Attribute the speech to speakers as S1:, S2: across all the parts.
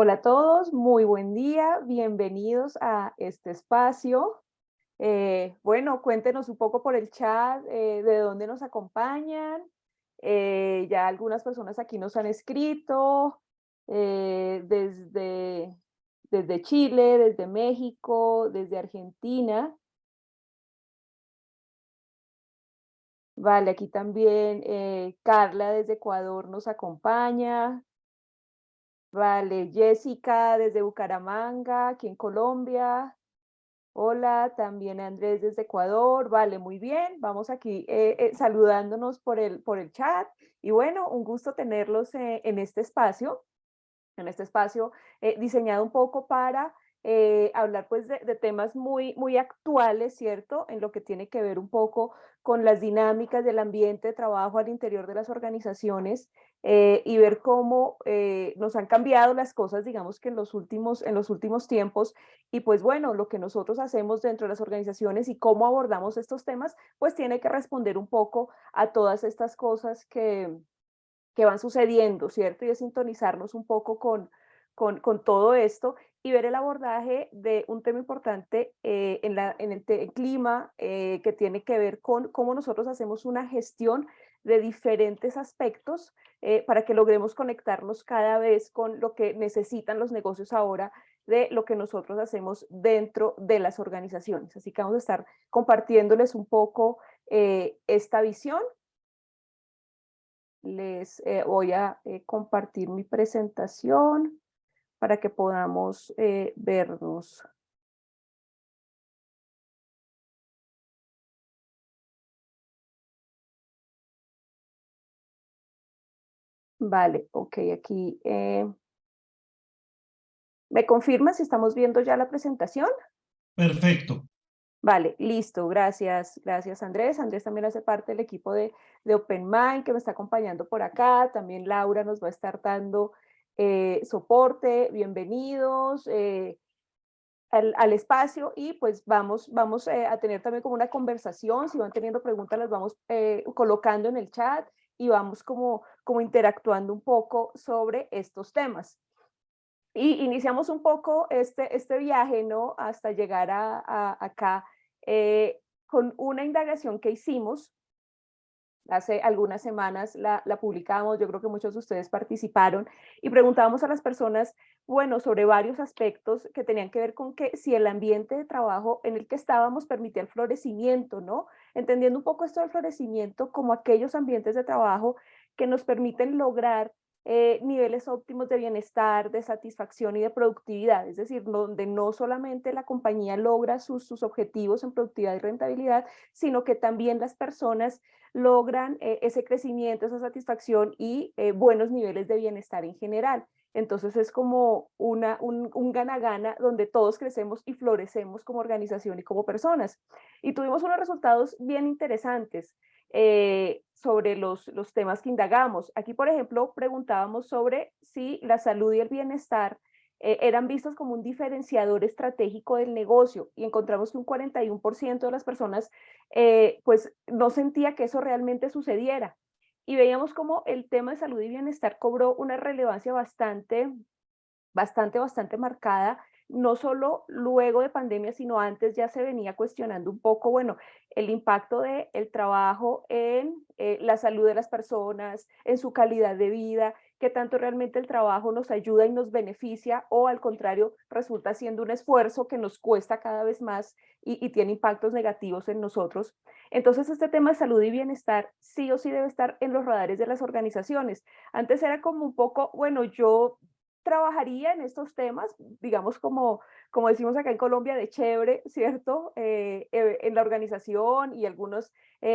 S1: Hola a todos, muy buen día, bienvenidos a este espacio. Bueno, cuéntenos un poco por el chat de dónde nos acompañan. Ya algunas personas aquí nos han escrito desde Chile, desde México, desde Argentina. Vale, aquí también Carla desde Ecuador nos acompaña. Vale, Jessica desde Bucaramanga, aquí en Colombia. Hola, también Andrés desde Ecuador. Vale, muy bien. Vamos aquí saludándonos por el chat. Y bueno, un gusto tenerlos en este espacio diseñado un poco para hablar pues de temas muy actuales, ¿cierto? En lo que tiene que ver un poco con las dinámicas del ambiente de trabajo al interior de las organizaciones y ver cómo nos han cambiado las cosas, digamos que en los últimos tiempos, y pues bueno, lo que nosotros hacemos dentro de las organizaciones y cómo abordamos estos temas, pues tiene que responder un poco a todas estas cosas que van sucediendo, ¿cierto? Y de sintonizarnos un poco con todo esto y ver el abordaje de un tema importante en el clima, que tiene que ver con cómo nosotros hacemos una gestión de diferentes aspectos para que logremos conectarnos cada vez con lo que necesitan los negocios ahora de lo que nosotros hacemos dentro de las organizaciones. Así que vamos a estar compartiéndoles un poco esta visión. Les voy a compartir mi presentación para que podamos vernos. Vale, ok, aquí. ¿Me confirma si estamos viendo ya la presentación?
S2: Perfecto.
S1: Vale, listo, gracias, gracias Andrés. Andrés también hace parte del equipo de Open Mind que me está acompañando por acá. También Laura nos va a estar dando soporte. Bienvenidos. Al espacio y pues vamos a tener también como una conversación. Si van teniendo preguntas las vamos colocando en el chat y vamos como interactuando un poco sobre estos temas. Y iniciamos un poco este viaje, ¿no? Hasta llegar acá con una indagación que hicimos hace algunas semanas, la publicamos, yo creo que muchos de ustedes participaron y preguntábamos a las personas, bueno, sobre varios aspectos que tenían que ver con que si el ambiente de trabajo en el que estábamos permitía el florecimiento, ¿no? Entendiendo un poco esto del florecimiento como aquellos ambientes de trabajo que nos permiten lograr niveles óptimos de bienestar, de satisfacción y de productividad, es decir, donde no solamente la compañía logra sus objetivos en productividad y rentabilidad, sino que también las personas logran ese crecimiento, esa satisfacción y buenos niveles de bienestar en general. Entonces es como un gana-gana donde todos crecemos y florecemos como organización y como personas. Y tuvimos unos resultados bien interesantes sobre los temas que indagamos. Aquí, por ejemplo, preguntábamos sobre si la salud y el bienestar eran vistos como un diferenciador estratégico del negocio y encontramos que un 41% de las personas pues no sentía que eso realmente sucediera. Y veíamos como el tema de salud y bienestar cobró una relevancia bastante marcada, no solo luego de pandemia, sino antes ya se venía cuestionando un poco, bueno, el impacto del trabajo en la salud de las personas, en su calidad de vida, qué tanto realmente el trabajo nos ayuda y nos beneficia o al contrario resulta siendo un esfuerzo que nos cuesta cada vez más y tiene impactos negativos en nosotros. Entonces este tema de salud y bienestar sí o sí debe estar en los radares de las organizaciones. Antes era como un poco, bueno, yo trabajaría en estos temas, digamos como decimos acá en Colombia, de chévere, ¿cierto? En la organización y algunas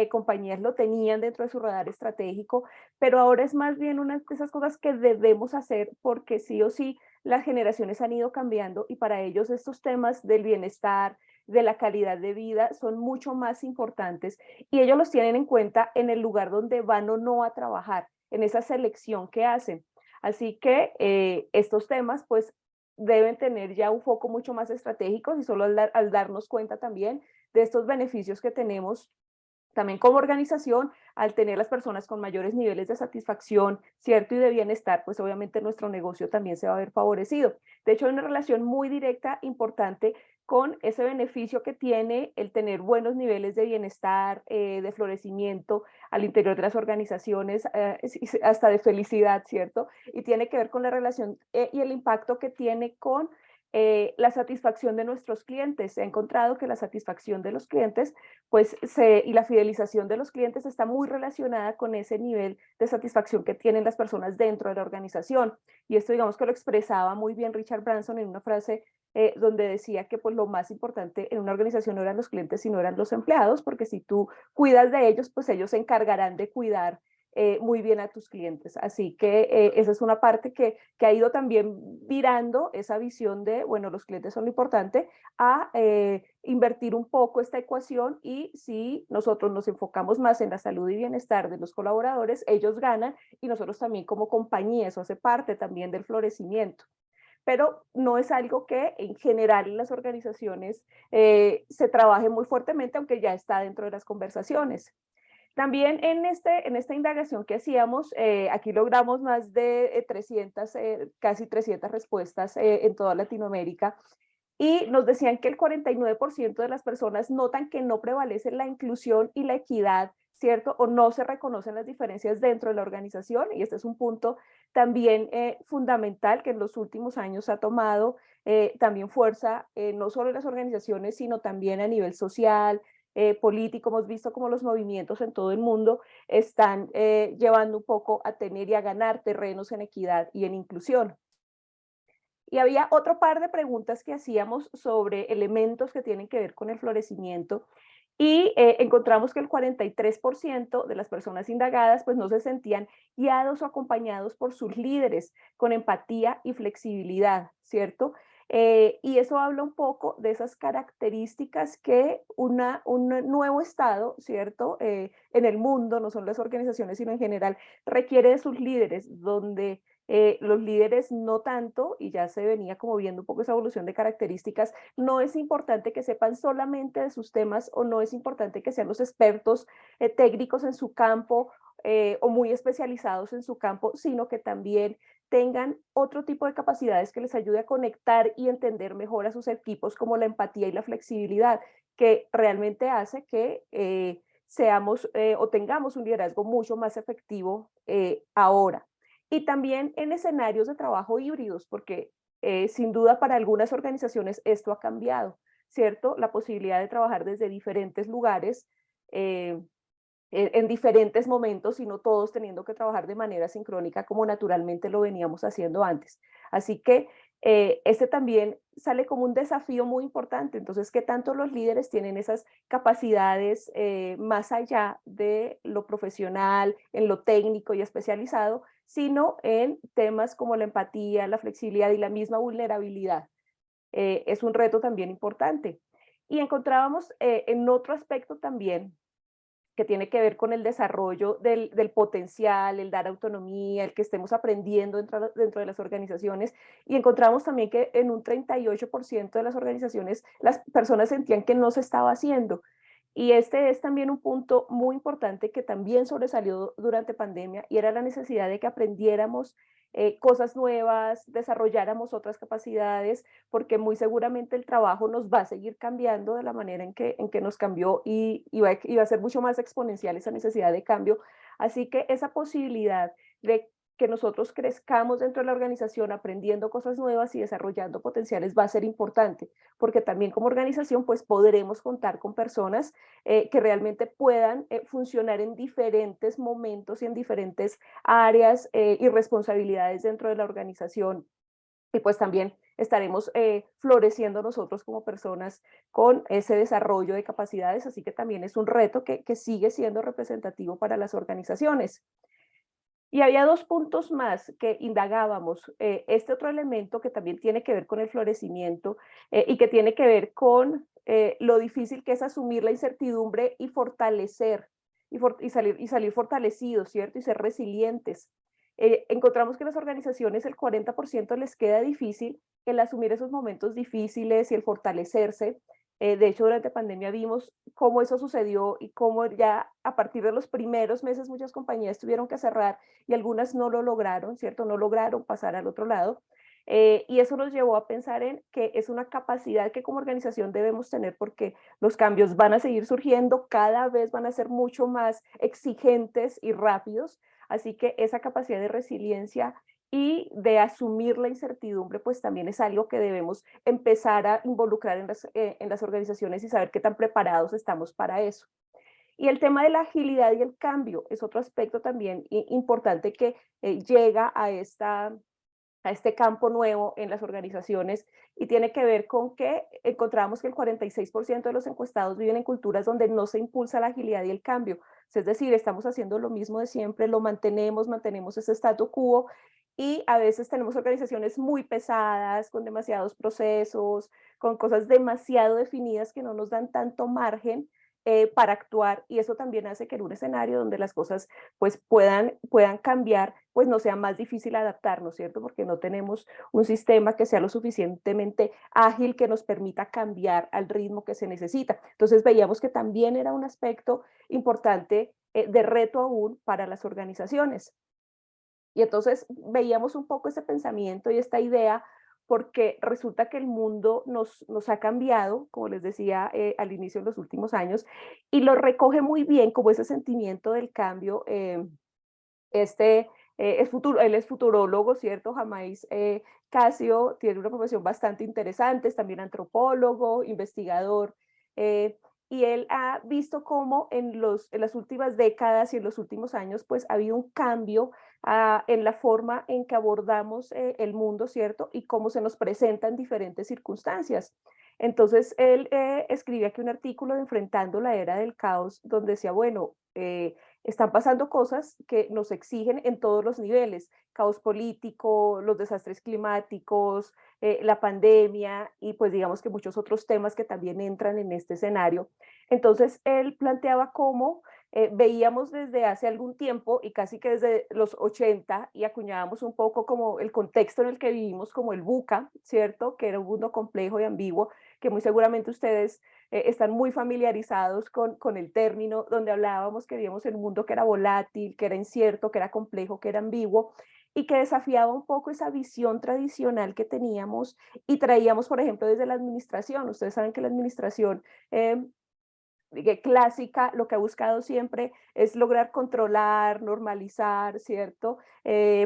S1: compañías lo tenían dentro de su radar estratégico, pero ahora es más bien una de esas cosas que debemos hacer porque sí o sí las generaciones han ido cambiando y para ellos estos temas del bienestar, de la calidad de vida son mucho más importantes y ellos los tienen en cuenta en el lugar donde van o no a trabajar, en esa selección que hacen. Así que estos temas pues deben tener ya un foco mucho más estratégico y solo al darnos cuenta también de estos beneficios que tenemos También como organización, al tener las personas con mayores niveles de satisfacción, ¿cierto? Y de bienestar, pues obviamente nuestro negocio también se va a ver favorecido. De hecho, hay una relación muy directa, importante, con ese beneficio que tiene el tener buenos niveles de bienestar, de florecimiento al interior de las organizaciones, hasta de felicidad, ¿cierto? Y tiene que ver con la relación y el impacto que tiene con la satisfacción de nuestros clientes. Se ha encontrado que la satisfacción de los clientes pues y la fidelización de los clientes está muy relacionada con ese nivel de satisfacción que tienen las personas dentro de la organización. Y esto digamos que lo expresaba muy bien Richard Branson en una frase donde decía que pues lo más importante en una organización no eran los clientes, sino eran los empleados, porque si tú cuidas de ellos, pues ellos se encargarán de cuidar muy bien a tus clientes. Así que esa es una parte que ha ido también virando esa visión de, bueno, los clientes son lo importante, a invertir un poco esta ecuación y si nosotros nos enfocamos más en la salud y bienestar de los colaboradores, ellos ganan y nosotros también como compañía, eso hace parte también del florecimiento. Pero no es algo que en general en las organizaciones se trabaje muy fuertemente, aunque ya está dentro de las conversaciones. También en esta indagación que hacíamos, aquí logramos más de 300, casi 300 respuestas en toda Latinoamérica y nos decían que el 49% de las personas notan que no prevalece la inclusión y la equidad, ¿cierto? O no se reconocen las diferencias dentro de la organización y este es un punto también fundamental que en los últimos años ha tomado también fuerza, no solo en las organizaciones, sino también a nivel social, político. Hemos visto como los movimientos en todo el mundo están llevando un poco a tener y a ganar terrenos en equidad y en inclusión. Y había otro par de preguntas que hacíamos sobre elementos que tienen que ver con el florecimiento y encontramos que el 43% de las personas indagadas pues no se sentían guiados o acompañados por sus líderes con empatía y flexibilidad, ¿cierto? Y eso habla un poco de esas características que un nuevo Estado, ¿cierto? En el mundo, no son las organizaciones, sino en general, requiere de sus líderes, donde los líderes no tanto, y ya se venía como viendo un poco esa evolución de características, no es importante que sepan solamente de sus temas o no es importante que sean los expertos técnicos en su campo o muy especializados en su campo, sino que también tengan otro tipo de capacidades que les ayude a conectar y entender mejor a sus equipos, como la empatía y la flexibilidad, que realmente hace que seamos o tengamos un liderazgo mucho más efectivo ahora. Y también en escenarios de trabajo híbridos, porque sin duda para algunas organizaciones esto ha cambiado, ¿cierto? La posibilidad de trabajar desde diferentes lugares, eh, en diferentes momentos y no todos teniendo que trabajar de manera sincrónica como naturalmente lo veníamos haciendo antes. Así que este también sale como un desafío muy importante. Entonces, ¿qué tanto los líderes tienen esas capacidades más allá de lo profesional, en lo técnico y especializado, sino en temas como la empatía, la flexibilidad y la misma vulnerabilidad? Es un reto también importante. Y encontrábamos en otro aspecto también que tiene que ver con el desarrollo del potencial, el dar autonomía, el que estemos aprendiendo dentro de las organizaciones. Y encontramos también que en un 38% de las organizaciones las personas sentían que no se estaba haciendo. Y este es también un punto muy importante que también sobresalió durante pandemia y era la necesidad de que aprendiéramos cosas nuevas, desarrolláramos otras capacidades, porque muy seguramente el trabajo nos va a seguir cambiando de la manera en que nos cambió y va a ser mucho más exponencial esa necesidad de cambio. Así que esa posibilidad de que nosotros crezcamos dentro de la organización aprendiendo cosas nuevas y desarrollando potenciales va a ser importante, porque también como organización pues podremos contar con personas que realmente puedan funcionar en diferentes momentos y en diferentes áreas y responsabilidades dentro de la organización. Y pues también estaremos floreciendo nosotros como personas con ese desarrollo de capacidades, así que también es un reto que sigue siendo representativo para las organizaciones. Y había dos puntos más que indagábamos. Este otro elemento que también tiene que ver con el florecimiento y que tiene que ver con lo difícil que es asumir la incertidumbre y fortalecer y salir fortalecidos, ¿cierto? Y ser resilientes. Encontramos que en las organizaciones el 40% les queda difícil el asumir esos momentos difíciles y el fortalecerse De hecho, durante pandemia vimos cómo eso sucedió y cómo ya a partir de los primeros meses muchas compañías tuvieron que cerrar y algunas no lo lograron, ¿cierto? No lograron pasar al otro lado. Y eso nos llevó a pensar en que es una capacidad que como organización debemos tener porque los cambios van a seguir surgiendo, cada vez van a ser mucho más exigentes y rápidos. Así que esa capacidad de resiliencia y de asumir la incertidumbre, pues también es algo que debemos empezar a involucrar en las organizaciones y saber qué tan preparados estamos para eso. Y el tema de la agilidad y el cambio es otro aspecto también importante que llega a este campo nuevo en las organizaciones y tiene que ver con que encontramos que el 46% de los encuestados viven en culturas donde no se impulsa la agilidad y el cambio. Es decir, estamos haciendo lo mismo de siempre, lo mantenemos ese statu quo y a veces tenemos organizaciones muy pesadas, con demasiados procesos, con cosas demasiado definidas que no nos dan tanto margen para actuar y eso también hace que en un escenario donde las cosas pues puedan cambiar, pues no sea más difícil adaptarnos, ¿cierto? Porque no tenemos un sistema que sea lo suficientemente ágil que nos permita cambiar al ritmo que se necesita. Entonces veíamos que también era un aspecto importante de reto aún para las organizaciones. Y entonces veíamos un poco ese pensamiento y esta idea porque resulta que el mundo nos ha cambiado, como les decía al inicio de los últimos años, y lo recoge muy bien como ese sentimiento del cambio. Este él es futurólogo, ¿cierto? Jamais Casio tiene una profesión bastante interesante, es también antropólogo, investigador, eh, y él ha visto cómo en las últimas décadas y en los últimos años, pues ha habido un cambio en la forma en que abordamos el mundo, ¿cierto? Y cómo se nos presentan diferentes circunstancias. Entonces, él escribe aquí un artículo de Enfrentando la Era del Caos, donde decía, bueno, están pasando cosas que nos exigen en todos los niveles, caos político, los desastres climáticos, la pandemia y pues digamos que muchos otros temas que también entran en este escenario. Entonces, él planteaba cómo veíamos desde hace algún tiempo y casi que desde los 80 y acuñábamos un poco como el contexto en el que vivimos como el buca, ¿cierto? Que era un mundo complejo y ambiguo, que muy seguramente ustedes están muy familiarizados con el término, donde hablábamos que vivíamos en un mundo que era volátil, que era incierto, que era complejo, que era ambiguo, y que desafiaba un poco esa visión tradicional que teníamos y traíamos, por ejemplo, desde la administración. Ustedes saben que la administración clásica lo que ha buscado siempre es lograr controlar, normalizar, ¿cierto?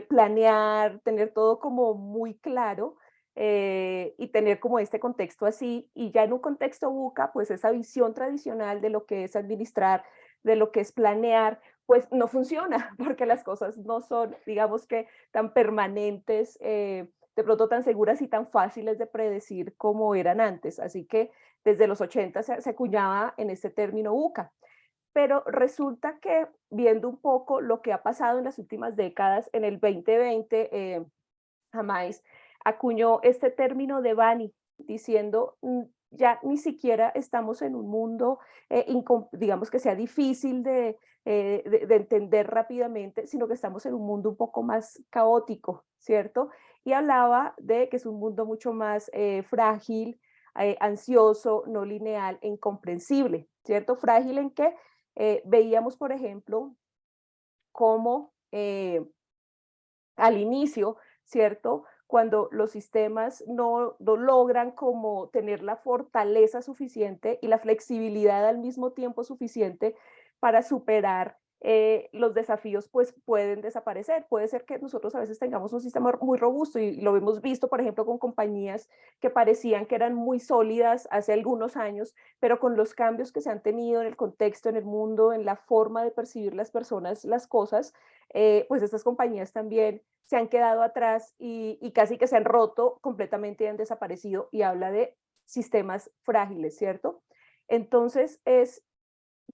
S1: Planear, tener todo como muy claro y tener como este contexto así. Y ya en un contexto buca, pues esa visión tradicional de lo que es administrar, de lo que es planear, pues no funciona porque las cosas no son, digamos que, tan permanentes, de pronto tan seguras y tan fáciles de predecir como eran antes. Así que desde los 80 se acuñaba en este término UCA. Pero resulta que viendo un poco lo que ha pasado en las últimas décadas, en el 2020, Jamás acuñó este término de Bani, diciendo, ya ni siquiera estamos en un mundo, digamos que sea difícil de entender rápidamente, sino que estamos en un mundo un poco más caótico, ¿cierto? Y hablaba de que es un mundo mucho más frágil, ansioso, no lineal e incomprensible, ¿cierto? Frágil en que veíamos, por ejemplo, cómo al inicio, ¿cierto? Cuando los sistemas no logran como tener la fortaleza suficiente y la flexibilidad al mismo tiempo suficiente para superar los desafíos, pues pueden desaparecer. Puede ser que nosotros a veces tengamos un sistema muy robusto y lo hemos visto, por ejemplo, con compañías que parecían que eran muy sólidas hace algunos años, pero con los cambios que se han tenido en el contexto, en el mundo, en la forma de percibir las personas, las cosas, pues estas compañías también se han quedado atrás y casi que se han roto completamente y han desaparecido y habla de sistemas frágiles, ¿cierto? Entonces es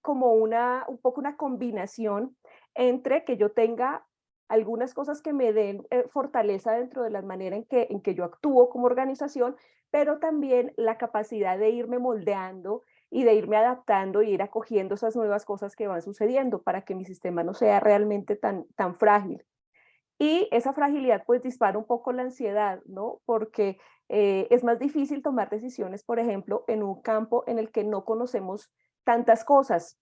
S1: como un poco una combinación entre que yo tenga algunas cosas que me den fortaleza dentro de la manera en que yo actúo como organización, pero también la capacidad de irme moldeando y de irme adaptando y ir acogiendo esas nuevas cosas que van sucediendo para que mi sistema no sea realmente tan frágil. Y esa fragilidad pues dispara un poco la ansiedad, ¿no? Porque es más difícil tomar decisiones, por ejemplo, en un campo en el que no conocemos tantas cosas,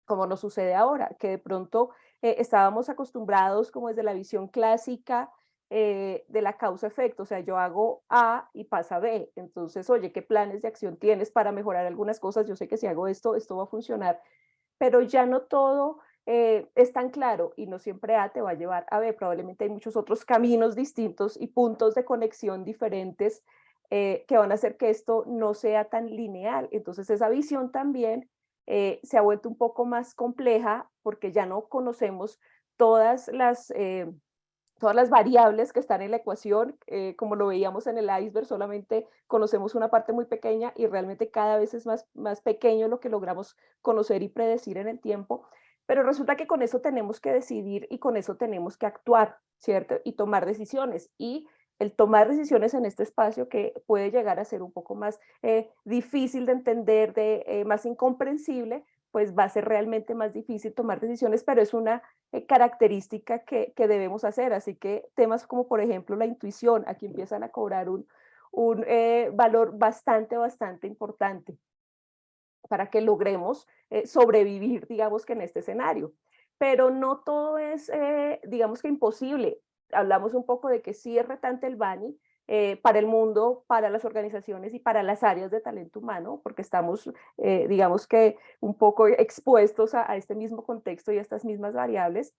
S1: como nos sucede ahora, que de pronto estábamos acostumbrados como desde la visión clásica de la causa-efecto, o sea, yo hago A y pasa B, entonces, oye, ¿qué planes de acción tienes para mejorar algunas cosas? Yo sé que si hago esto, esto va a funcionar, pero ya no todo es tan claro y no siempre A te va a llevar a B, probablemente hay muchos otros caminos distintos y puntos de conexión diferentes que van a hacer que esto no sea tan lineal. Entonces esa visión también se ha vuelto un poco más compleja porque ya no conocemos todas todas las variables que están en la ecuación, como lo veíamos en el iceberg, solamente conocemos una parte muy pequeña y realmente cada vez es más pequeño lo que logramos conocer y predecir en el tiempo, pero resulta que con eso tenemos que decidir y con eso tenemos que actuar, ¿cierto? Y tomar decisiones. Y el tomar decisiones en este espacio que puede llegar a ser un poco más difícil de entender, más incomprensible, pues va a ser realmente más difícil tomar decisiones, pero es una característica que debemos hacer. Así que temas como, por ejemplo, la intuición, aquí empiezan a cobrar un valor bastante importante para que logremos sobrevivir, digamos que en este escenario. Pero no todo es, digamos que imposible. Hablamos un poco de que sí es retante el BANI para el mundo, para las organizaciones y para las áreas de talento humano, porque estamos, digamos que, un poco expuestos a este mismo contexto y a estas mismas variables,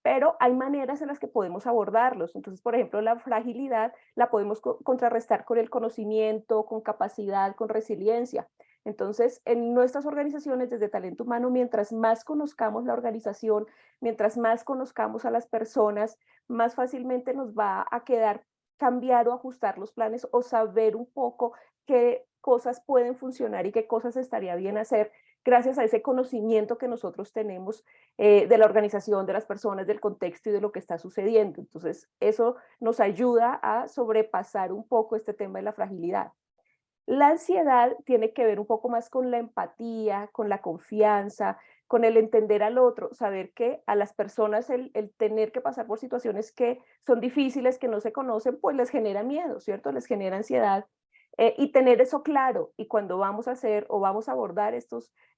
S1: pero hay maneras en las que podemos abordarlos. Entonces, por ejemplo, la fragilidad la podemos contrarrestar con el conocimiento, con capacidad, con resiliencia. Entonces, en nuestras organizaciones desde talento humano, mientras más conozcamos la organización, mientras más conozcamos a las personas, más fácilmente nos va a quedar cambiar o ajustar los planes o saber un poco qué cosas pueden funcionar y qué cosas estaría bien hacer gracias a ese conocimiento que nosotros tenemos de la organización, de las personas, del contexto y de lo que está sucediendo. Entonces, eso nos ayuda a sobrepasar un poco este tema de la fragilidad. La ansiedad tiene que ver un poco más con la empatía, con la confianza, con el entender al otro, saber que a las personas el tener que pasar por situaciones que son difíciles, que no se conocen, pues les genera miedo, ¿cierto? Les genera ansiedad. Y tener eso claro, y cuando vamos a hacer o vamos a abordar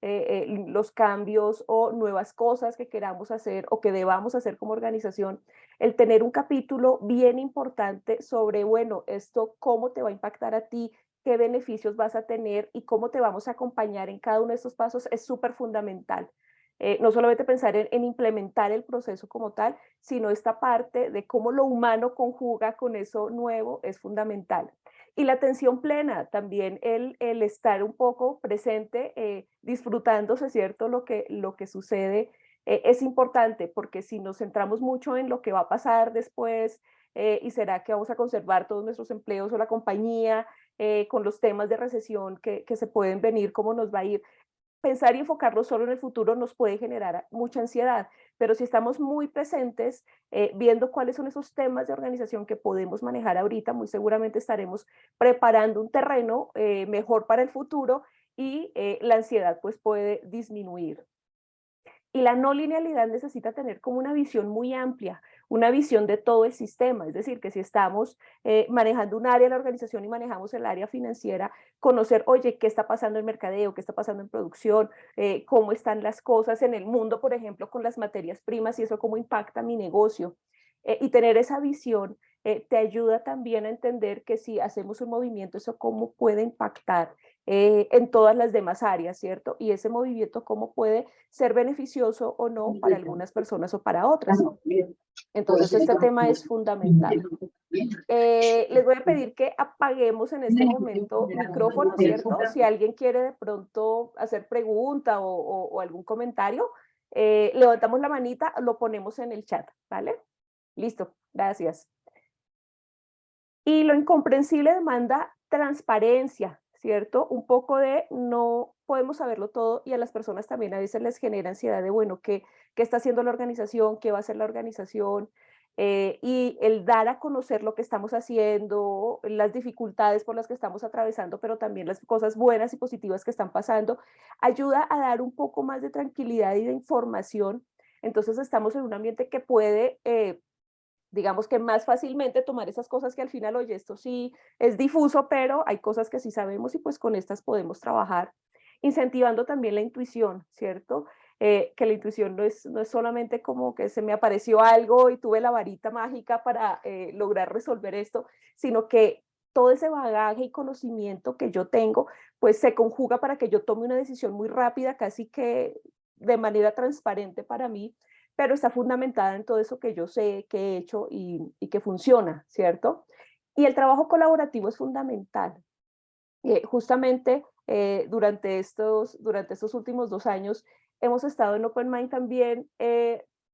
S1: los cambios o nuevas cosas que queramos hacer o que debamos hacer como organización, el tener un capítulo bien importante sobre, bueno, esto cómo te va a impactar a ti, qué beneficios vas a tener y cómo te vamos a acompañar en cada uno de estos pasos es súper fundamental. No solamente pensar en implementar el proceso como tal, sino esta parte de cómo lo humano conjuga con eso nuevo es fundamental. Y la atención plena, también el estar un poco presente, disfrutándose, ¿cierto? Lo que sucede es importante, porque si nos centramos mucho en lo que va a pasar después, y será que vamos a conservar todos nuestros empleos o la compañía, con los temas de recesión que se pueden venir, cómo nos va a ir. Pensar y enfocarlo solo en el futuro nos puede generar mucha ansiedad, pero si estamos muy presentes, viendo cuáles son esos temas de organización que podemos manejar ahorita, muy seguramente estaremos preparando un terreno mejor para el futuro y la ansiedad pues puede disminuir. Y la no linealidad necesita tener como una visión muy amplia, una visión de todo el sistema. Es decir, que si estamos manejando un área de la organización y manejamos el área financiera, conocer, oye, qué está pasando en mercadeo, qué está pasando en producción, cómo están las cosas en el mundo, por ejemplo, con las materias primas y eso cómo impacta mi negocio. Y tener esa visión te ayuda también a entender que si hacemos un movimiento, eso cómo puede impactar en todas las demás áreas, ¿cierto? Y ese movimiento cómo puede ser beneficioso o no para algunas personas o para otras. Entonces, este tema es fundamental. Les voy a pedir que apaguemos en este momento micrófono, ¿cierto? Si alguien quiere de pronto hacer pregunta o algún comentario, levantamos la manita, lo ponemos en el chat, ¿vale? Listo, gracias. Y lo incomprensible demanda transparencia, ¿cierto? Un poco de no podemos saberlo todo y a las personas también a veces les genera ansiedad de, bueno, ¿qué está haciendo la organización? ¿Qué va a hacer la organización? Y el dar a conocer lo que estamos haciendo, las dificultades por las que estamos atravesando, pero también las cosas buenas y positivas que están pasando, ayuda a dar un poco más de tranquilidad y de información. Entonces estamos en un ambiente que puede digamos que más fácilmente tomar esas cosas que al final, oye, esto sí es difuso, pero hay cosas que sí sabemos y pues con estas podemos trabajar, incentivando también la intuición, ¿cierto? Que la intuición no es solamente como que se me apareció algo y tuve la varita mágica para lograr resolver esto, sino que todo ese bagaje y conocimiento que yo tengo, pues se conjuga para que yo tome una decisión muy rápida, casi que de manera transparente para mí, pero está fundamentada en todo eso que yo sé, que he hecho y que funciona, ¿cierto? Y el trabajo colaborativo es fundamental. Justamente durante estos últimos 2 años hemos estado en Open Mind también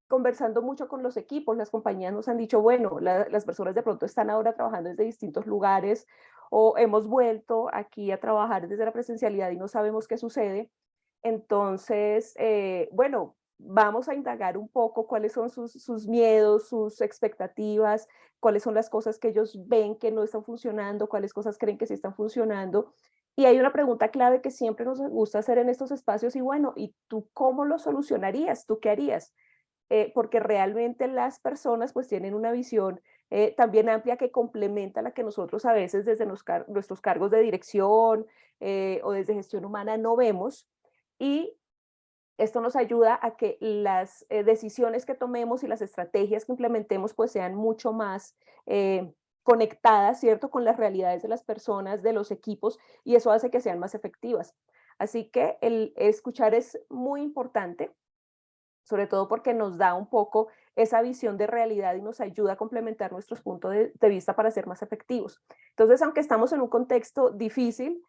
S1: conversando mucho con los equipos. Las compañías nos han dicho, bueno, las personas de pronto están ahora trabajando desde distintos lugares o hemos vuelto aquí a trabajar desde la presencialidad y no sabemos qué sucede. Entonces, bueno, vamos a indagar un poco cuáles son sus miedos, sus expectativas, cuáles son las cosas que ellos ven que no están funcionando, cuáles cosas creen que sí están funcionando. Y hay una pregunta clave que siempre nos gusta hacer en estos espacios y bueno, ¿y tú cómo lo solucionarías? ¿Tú qué harías? Porque realmente las personas pues tienen una visión también amplia que complementa la que nosotros a veces desde nuestros cargos de dirección o desde gestión humana no vemos. Y esto nos ayuda a que las decisiones que tomemos y las estrategias que implementemos pues sean mucho más conectadas, ¿cierto? Con las realidades de las personas, de los equipos, y eso hace que sean más efectivas. Así que el escuchar es muy importante, sobre todo porque nos da un poco esa visión de realidad y nos ayuda a complementar nuestros puntos de vista para ser más efectivos. Entonces, aunque estamos en un contexto difícil,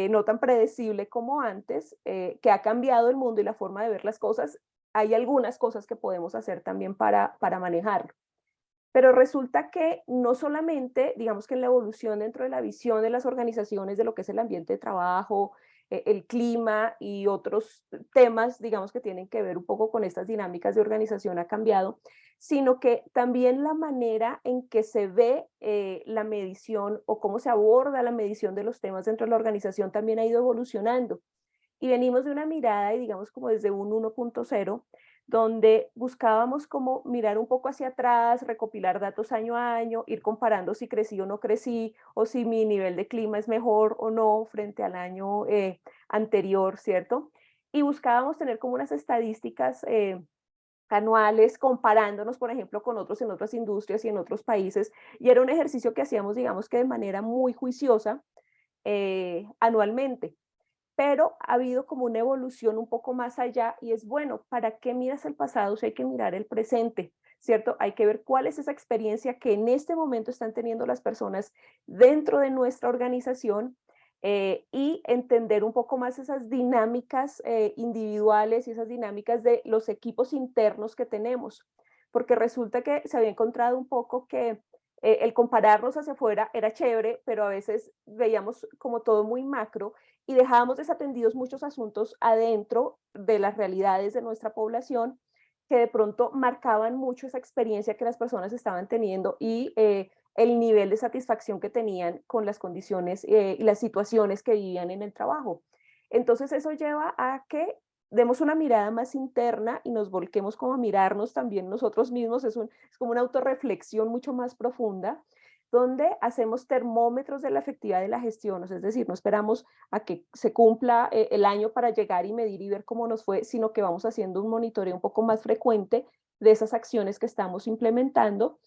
S1: no tan predecible como antes, que ha cambiado el mundo y la forma de ver las cosas, hay algunas cosas que podemos hacer también para manejarlo. Pero resulta que no solamente, digamos que en la evolución dentro de la visión de las organizaciones de lo que es el ambiente de trabajo, el clima y otros temas, digamos que tienen que ver un poco con estas dinámicas de organización ha cambiado, sino que también la manera en que se ve la medición o cómo se aborda la medición de los temas dentro de la organización también ha ido evolucionando. Y venimos de una mirada, y digamos como desde un 1.0, donde buscábamos como mirar un poco hacia atrás, recopilar datos año a año, ir comparando si crecí o no crecí, o si mi nivel de clima es mejor o no frente al año anterior, ¿cierto? Y buscábamos tener como unas estadísticas anuales comparándonos, por ejemplo, con otros en otras industrias y en otros países. Y era un ejercicio que hacíamos, digamos que de manera muy juiciosa anualmente, pero ha habido como una evolución un poco más allá y es bueno, ¿para qué miras el pasado si hay que mirar el presente? ¿Cierto? Hay que ver cuál es esa experiencia que en este momento están teniendo las personas dentro de nuestra organización y entender un poco más esas dinámicas individuales y esas dinámicas de los equipos internos que tenemos. Porque resulta que se había encontrado un poco que el compararnos hacia afuera era chévere, pero a veces veíamos como todo muy macro y dejábamos desatendidos muchos asuntos adentro de las realidades de nuestra población que de pronto marcaban mucho esa experiencia que las personas estaban teniendo y el nivel de satisfacción que tenían con las condiciones y las situaciones que vivían en el trabajo. Entonces eso lleva a que demos una mirada más interna y nos volquemos como a mirarnos también nosotros mismos, es como una autorreflexión mucho más profunda, donde hacemos termómetros de la efectividad de la gestión, es decir, no esperamos a que se cumpla el año para llegar y medir y ver cómo nos fue, sino que vamos haciendo un monitoreo un poco más frecuente de esas acciones que estamos implementando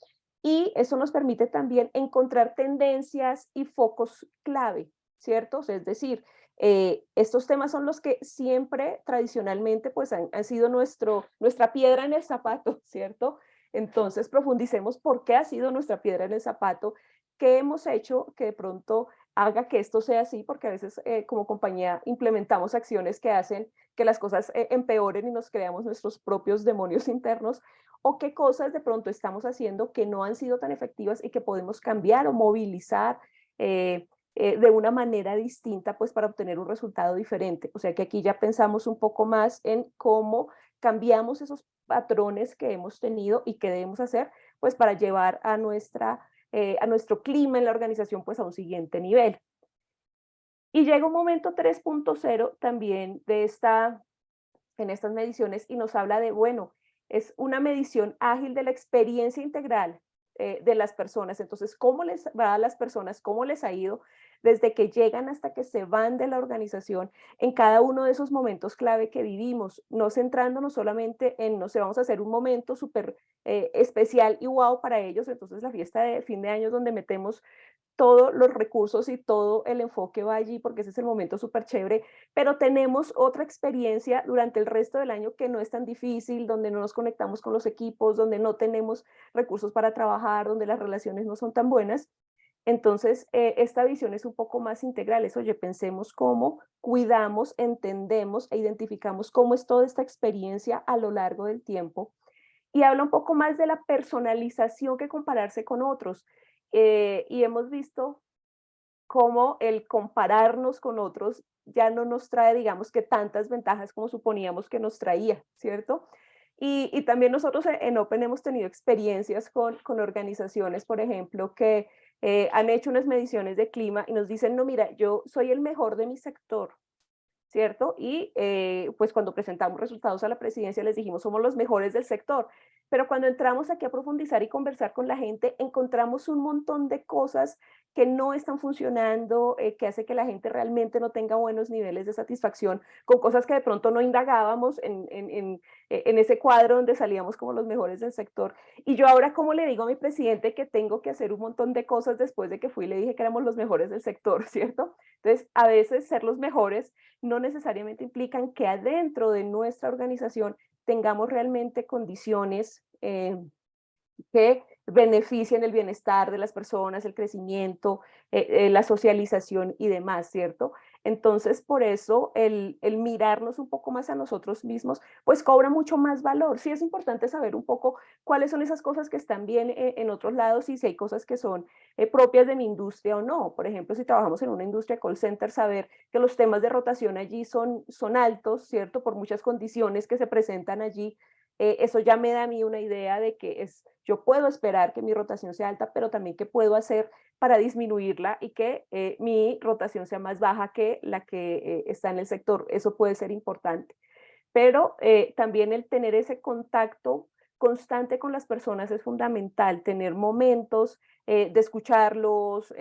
S1: y eso nos permite también encontrar tendencias y focos clave, ¿cierto? O sea, es decir, estos temas son los que siempre tradicionalmente pues han sido nuestra piedra en el zapato, ¿cierto? Entonces profundicemos por qué ha sido nuestra piedra en el zapato, qué hemos hecho que de pronto haga que esto sea así, porque a veces como compañía implementamos acciones que hacen que las cosas empeoren y nos creamos nuestros propios demonios internos, o qué cosas de pronto estamos haciendo que no han sido tan efectivas y que podemos cambiar o movilizar de una manera distinta, pues para obtener un resultado diferente. O sea que aquí ya pensamos un poco más en cómo cambiamos esos patrones que hemos tenido y que debemos hacer, pues para llevar a nuestro clima en la organización, pues a un siguiente nivel. Y llega un momento 3.0 también en estas mediciones y nos habla de, bueno, es una medición ágil de la experiencia integral de las personas. Entonces, ¿cómo les va a las personas? ¿Cómo les ha ido desde que llegan hasta que se van de la organización en cada uno de esos momentos clave que vivimos? No centrándonos solamente en, no sé, vamos a hacer un momento súper especial y wow para ellos. Entonces, la fiesta de fin de año es donde metemos todos los recursos y todo el enfoque va allí porque ese es el momento súper chévere, pero tenemos otra experiencia durante el resto del año que no es tan difícil, donde no nos conectamos con los equipos, donde no tenemos recursos para trabajar, donde las relaciones no son tan buenas. Entonces, esta visión es un poco más integral. Es, oye, pensemos cómo cuidamos, entendemos e identificamos cómo es toda esta experiencia a lo largo del tiempo. Y habla un poco más de la personalización que compararse con otros. Y hemos visto cómo el compararnos con otros ya no nos trae, digamos que tantas ventajas como suponíamos que nos traía, ¿cierto? Y también nosotros en Open hemos tenido experiencias con organizaciones, por ejemplo, que han hecho unas mediciones de clima y nos dicen, no, mira, yo soy el mejor de mi sector, ¿cierto? Y pues cuando presentamos resultados a la presidencia les dijimos, somos los mejores del sector. Pero cuando entramos aquí a profundizar y conversar con la gente, encontramos un montón de cosas que no están funcionando, que hace que la gente realmente no tenga buenos niveles de satisfacción, con cosas que de pronto no indagábamos en ese cuadro donde salíamos como los mejores del sector. Y yo ahora, ¿cómo le digo a mi presidente que tengo que hacer un montón de cosas después de que fui y le dije que éramos los mejores del sector, ¿cierto? Entonces, a veces ser los mejores no necesariamente implican que adentro de nuestra organización tengamos realmente condiciones que beneficien el bienestar de las personas, el crecimiento, la socialización y demás, ¿cierto? Entonces, por eso el mirarnos un poco más a nosotros mismos, pues cobra mucho más valor. Sí es importante saber un poco cuáles son esas cosas que están bien en otros lados y si hay cosas que son propias de mi industria o no. Por ejemplo, si trabajamos en una industria call center, saber que los temas de rotación allí son altos, ¿cierto? Por muchas condiciones que se presentan allí. Eso ya me da a mí una idea de que yo puedo esperar que mi rotación sea alta, pero también qué puedo hacer para disminuirla y que mi rotación sea más baja que la que está en el sector. Eso puede ser importante. Pero también el tener ese contacto constante con las personas es fundamental, tener momentos de escucharlos,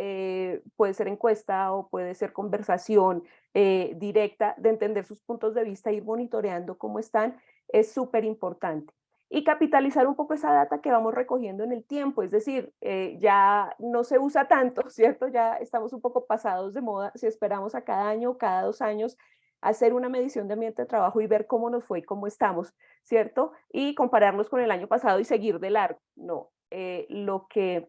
S1: puede ser encuesta o puede ser conversación directa, de entender sus puntos de vista, ir monitoreando cómo están, es súper importante. Y capitalizar un poco esa data que vamos recogiendo en el tiempo, es decir, ya no se usa tanto, ¿cierto? Ya estamos un poco pasados de moda, si esperamos a cada año, cada 2 años, hacer una medición de ambiente de trabajo y ver cómo nos fue y cómo estamos, ¿cierto? Y compararnos con el año pasado y seguir de largo. No, lo que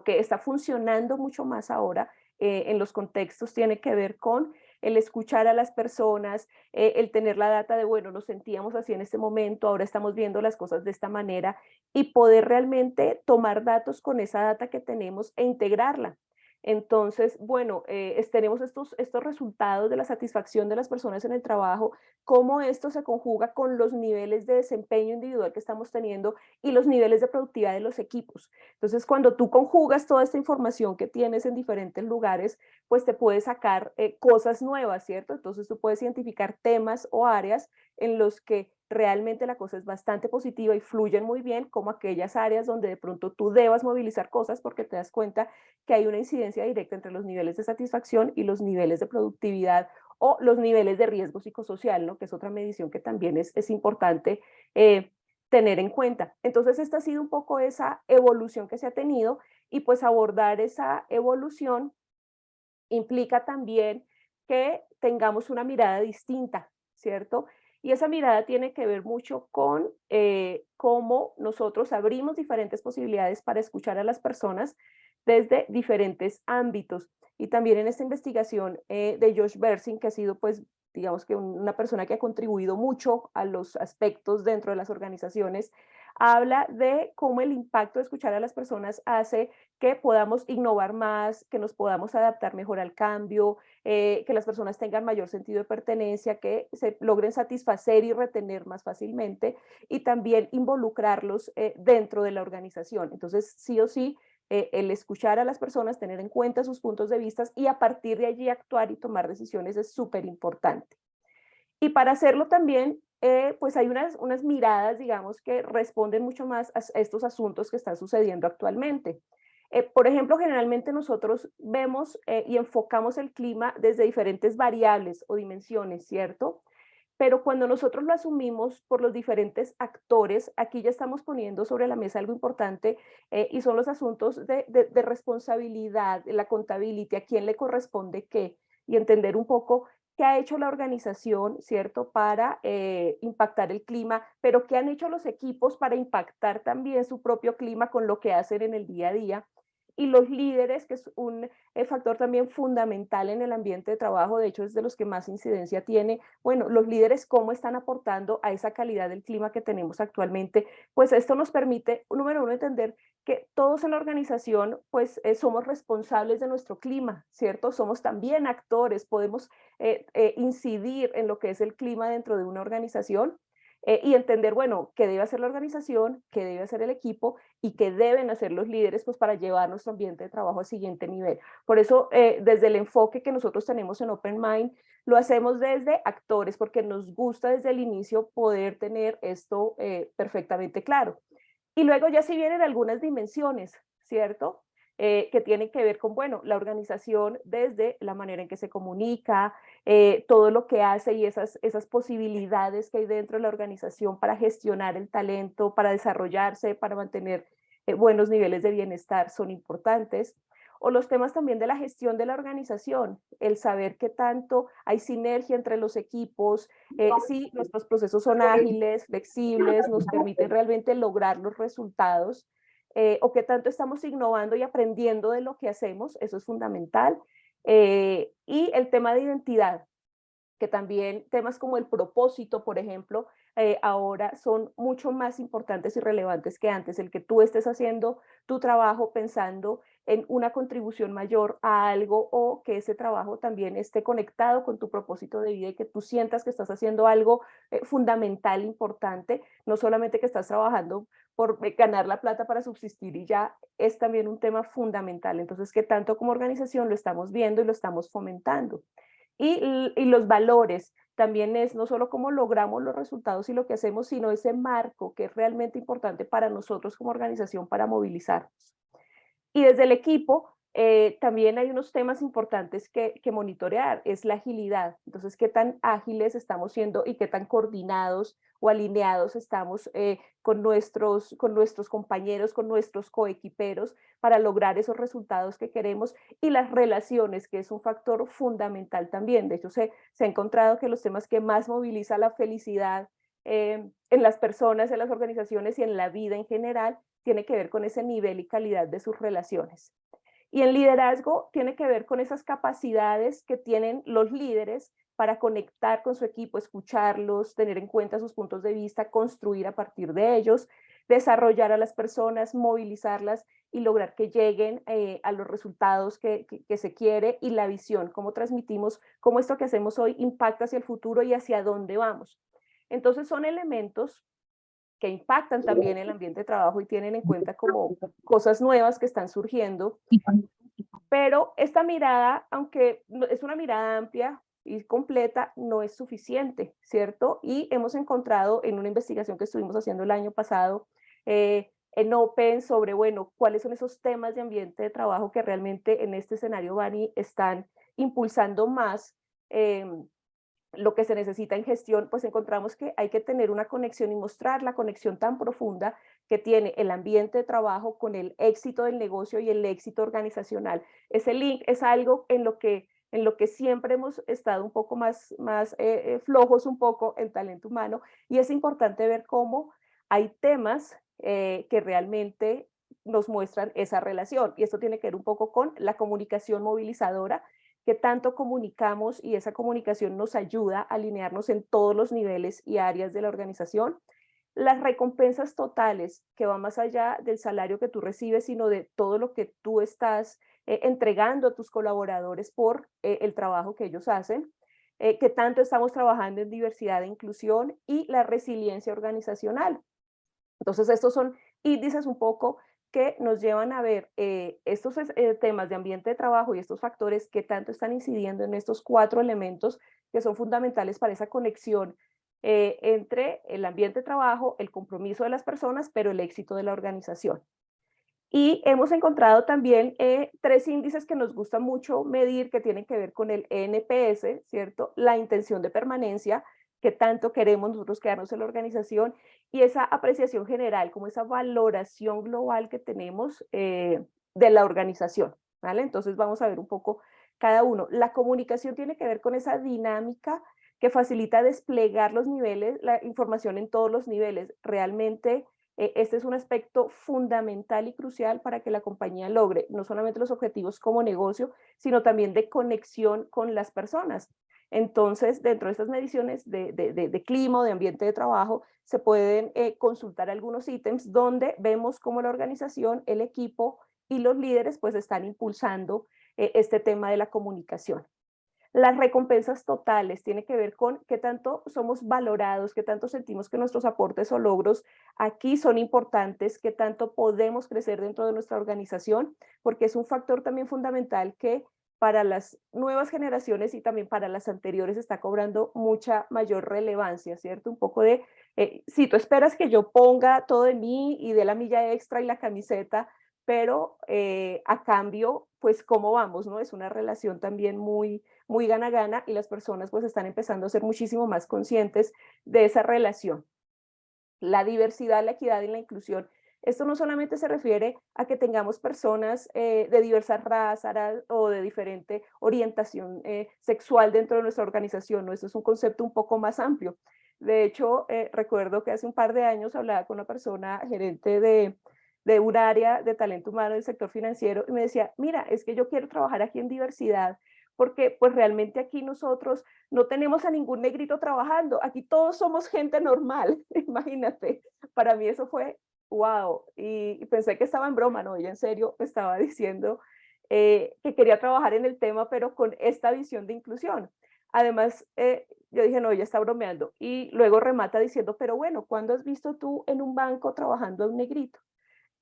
S1: está funcionando mucho más ahora en los contextos tiene que ver con el escuchar a las personas, el tener la data de, bueno, nos sentíamos así en este momento, ahora estamos viendo las cosas de esta manera y poder realmente tomar datos con esa data que tenemos e integrarla. Entonces, bueno, tenemos estos resultados de la satisfacción de las personas en el trabajo, cómo esto se conjuga con los niveles de desempeño individual que estamos teniendo y los niveles de productividad de los equipos. Entonces, cuando tú conjugas toda esta información que tienes en diferentes lugares, pues te puedes sacar cosas nuevas, ¿cierto? Entonces tú puedes identificar temas o áreas en los que realmente la cosa es bastante positiva y fluyen muy bien, como aquellas áreas donde de pronto tú debas movilizar cosas porque te das cuenta que hay una incidencia directa entre los niveles de satisfacción y los niveles de productividad o los niveles de riesgo psicosocial, ¿no? Que es otra medición que también es importante tener en cuenta. Entonces, esta ha sido un poco esa evolución que se ha tenido y pues abordar esa evolución implica también que tengamos una mirada distinta, ¿cierto? Y esa mirada tiene que ver mucho con cómo nosotros abrimos diferentes posibilidades para escuchar a las personas desde diferentes ámbitos. Y también en esta investigación de Josh Bersin, que ha sido, pues, digamos que una persona que ha contribuido mucho a los aspectos dentro de las organizaciones, habla de cómo el impacto de escuchar a las personas hace que podamos innovar más, que nos podamos adaptar mejor al cambio, que las personas tengan mayor sentido de pertenencia, que se logren satisfacer y retener más fácilmente y también involucrarlos dentro de la organización. Entonces, sí o sí, el escuchar a las personas, tener en cuenta sus puntos de vista y a partir de allí actuar y tomar decisiones es súper importante. Y para hacerlo también pues hay unas miradas, digamos, que responden mucho más a estos asuntos que están sucediendo actualmente. Por ejemplo, generalmente nosotros vemos y enfocamos el clima desde diferentes variables o dimensiones, ¿cierto? Pero cuando nosotros lo asumimos por los diferentes actores, aquí ya estamos poniendo sobre la mesa algo importante y son los asuntos de responsabilidad, de la contabilidad, a quién le corresponde qué, y entender un poco qué ha hecho la organización, ¿cierto?, para impactar el clima, pero qué han hecho los equipos para impactar también su propio clima con lo que hacen en el día a día. Y los líderes, que es un factor también fundamental en el ambiente de trabajo, de hecho es de los que más incidencia tiene. Bueno, los líderes cómo están aportando a esa calidad del clima que tenemos actualmente, pues esto nos permite, número uno, entender que todos en la organización pues somos responsables de nuestro clima, ¿cierto? Somos también actores, podemos incidir en lo que es el clima dentro de una organización y entender, bueno, qué debe hacer la organización, qué debe hacer el equipo y qué deben hacer los líderes pues para llevar nuestro ambiente de trabajo al siguiente nivel. Por eso, desde el enfoque que nosotros tenemos en Open Mind, lo hacemos desde actores, porque nos gusta desde el inicio poder tener esto perfectamente claro. Y luego ya si vienen algunas dimensiones, ¿cierto? Que tienen que ver con, bueno, la organización desde la manera en que se comunica, todo lo que hace y esas posibilidades que hay dentro de la organización para gestionar el talento, para desarrollarse, para mantener buenos niveles de bienestar son importantes. O los temas también de la gestión de la organización, el saber qué tanto hay sinergia entre los equipos, si nuestros procesos son ágiles, flexibles, nos permiten realmente lograr los resultados, o qué tanto estamos innovando y aprendiendo de lo que hacemos, eso es fundamental. Y el tema de identidad, que también temas como el propósito, por ejemplo, ahora son mucho más importantes y relevantes que antes. El que tú estés haciendo tu trabajo pensando en una contribución mayor a algo o que ese trabajo también esté conectado con tu propósito de vida y que tú sientas que estás haciendo algo fundamental, importante, no solamente que estás trabajando por ganar la plata para subsistir y ya es también un tema fundamental. Entonces, que tanto como organización lo estamos viendo y lo estamos fomentando. Y los valores también es no solo cómo logramos los resultados y lo que hacemos, sino ese marco que es realmente importante para nosotros como organización para movilizarnos. Y desde el equipo también hay unos temas importantes que monitorear, es la agilidad. Entonces, qué tan ágiles estamos siendo y qué tan coordinados o alineados estamos con nuestros compañeros, con nuestros coequiperos para lograr esos resultados que queremos y las relaciones, que es un factor fundamental también. De hecho, se ha encontrado que los temas que más moviliza la felicidad en las personas, en las organizaciones y en la vida en general tiene que ver con ese nivel y calidad de sus relaciones. Y el liderazgo tiene que ver con esas capacidades que tienen los líderes para conectar con su equipo, escucharlos, tener en cuenta sus puntos de vista, construir a partir de ellos, desarrollar a las personas, movilizarlas y lograr que lleguen a los resultados que se quiere y la visión, cómo transmitimos, cómo esto que hacemos hoy impacta hacia el futuro y hacia dónde vamos. Entonces son elementos que impactan también el ambiente de trabajo y tienen en cuenta como cosas nuevas que están surgiendo. Pero esta mirada, aunque es una mirada amplia y completa, no es suficiente, ¿cierto? Y hemos encontrado en una investigación que estuvimos haciendo el año pasado en Open sobre, bueno, cuáles son esos temas de ambiente de trabajo que realmente en este escenario, Bani, están impulsando más lo que se necesita en gestión, pues encontramos que hay que tener una conexión y mostrar la conexión tan profunda que tiene el ambiente de trabajo con el éxito del negocio y el éxito organizacional. Ese link es algo en lo que siempre hemos estado un poco más flojos un poco en talento humano y es importante ver cómo hay temas que realmente nos muestran esa relación y esto tiene que ver un poco con la comunicación movilizadora que tanto comunicamos y esa comunicación nos ayuda a alinearnos en todos los niveles y áreas de la organización. Las recompensas totales, que va más allá del salario que tú recibes, sino de todo lo que tú estás entregando a tus colaboradores por el trabajo que ellos hacen, que tanto estamos trabajando en diversidad e inclusión y la resiliencia organizacional. Entonces, estos son índices un poco que nos llevan a ver estos temas de ambiente de trabajo y estos factores que tanto están incidiendo en estos cuatro elementos que son fundamentales para esa conexión entre el ambiente de trabajo, el compromiso de las personas, pero el éxito de la organización. Y hemos encontrado también 3 índices que nos gusta mucho medir, que tienen que ver con el NPS, ¿cierto? La intención de permanencia, que tanto queremos nosotros quedarnos en la organización, y esa apreciación general, como esa valoración global que tenemos de la organización, ¿vale? Entonces vamos a ver un poco cada uno. La comunicación tiene que ver con esa dinámica que facilita desplegar los niveles, la información en todos los niveles. Realmente este es un aspecto fundamental y crucial para que la compañía logre no solamente los objetivos como negocio, sino también de conexión con las personas. Entonces, dentro de estas mediciones de clima o de ambiente de trabajo, se pueden consultar algunos ítems donde vemos cómo la organización, el equipo y los líderes pues están impulsando este tema de la comunicación. Las recompensas totales tiene que ver con qué tanto somos valorados, qué tanto sentimos que nuestros aportes o logros aquí son importantes, qué tanto podemos crecer dentro de nuestra organización, porque es un factor también fundamental que para las nuevas generaciones y también para las anteriores está cobrando mucha mayor relevancia, ¿cierto? Un poco de, si tú esperas que yo ponga todo de mí y de la milla extra y la camiseta, pero a cambio, pues cómo vamos, ¿no? Es una relación también muy gana-gana y las personas pues están empezando a ser muchísimo más conscientes de esa relación. La diversidad, la equidad y la inclusión. Esto no solamente se refiere a que tengamos personas de diversas razas o de diferente orientación sexual dentro de nuestra organización, ¿no? Esto es un concepto un poco más amplio. De hecho, recuerdo que hace un par de años hablaba con una persona gerente de un área de talento humano del sector financiero y me decía, mira, es que yo quiero trabajar aquí en diversidad porque pues realmente aquí nosotros no tenemos a ningún negrito trabajando, aquí todos somos gente normal, imagínate. Para mí eso fue wow, y pensé que estaba en broma, no, ella en serio me estaba diciendo que quería trabajar en el tema, pero con esta visión de inclusión. Además, yo dije, no, ella está bromeando, y luego remata diciendo, pero bueno, ¿cuándo has visto tú en un banco trabajando a un negrito?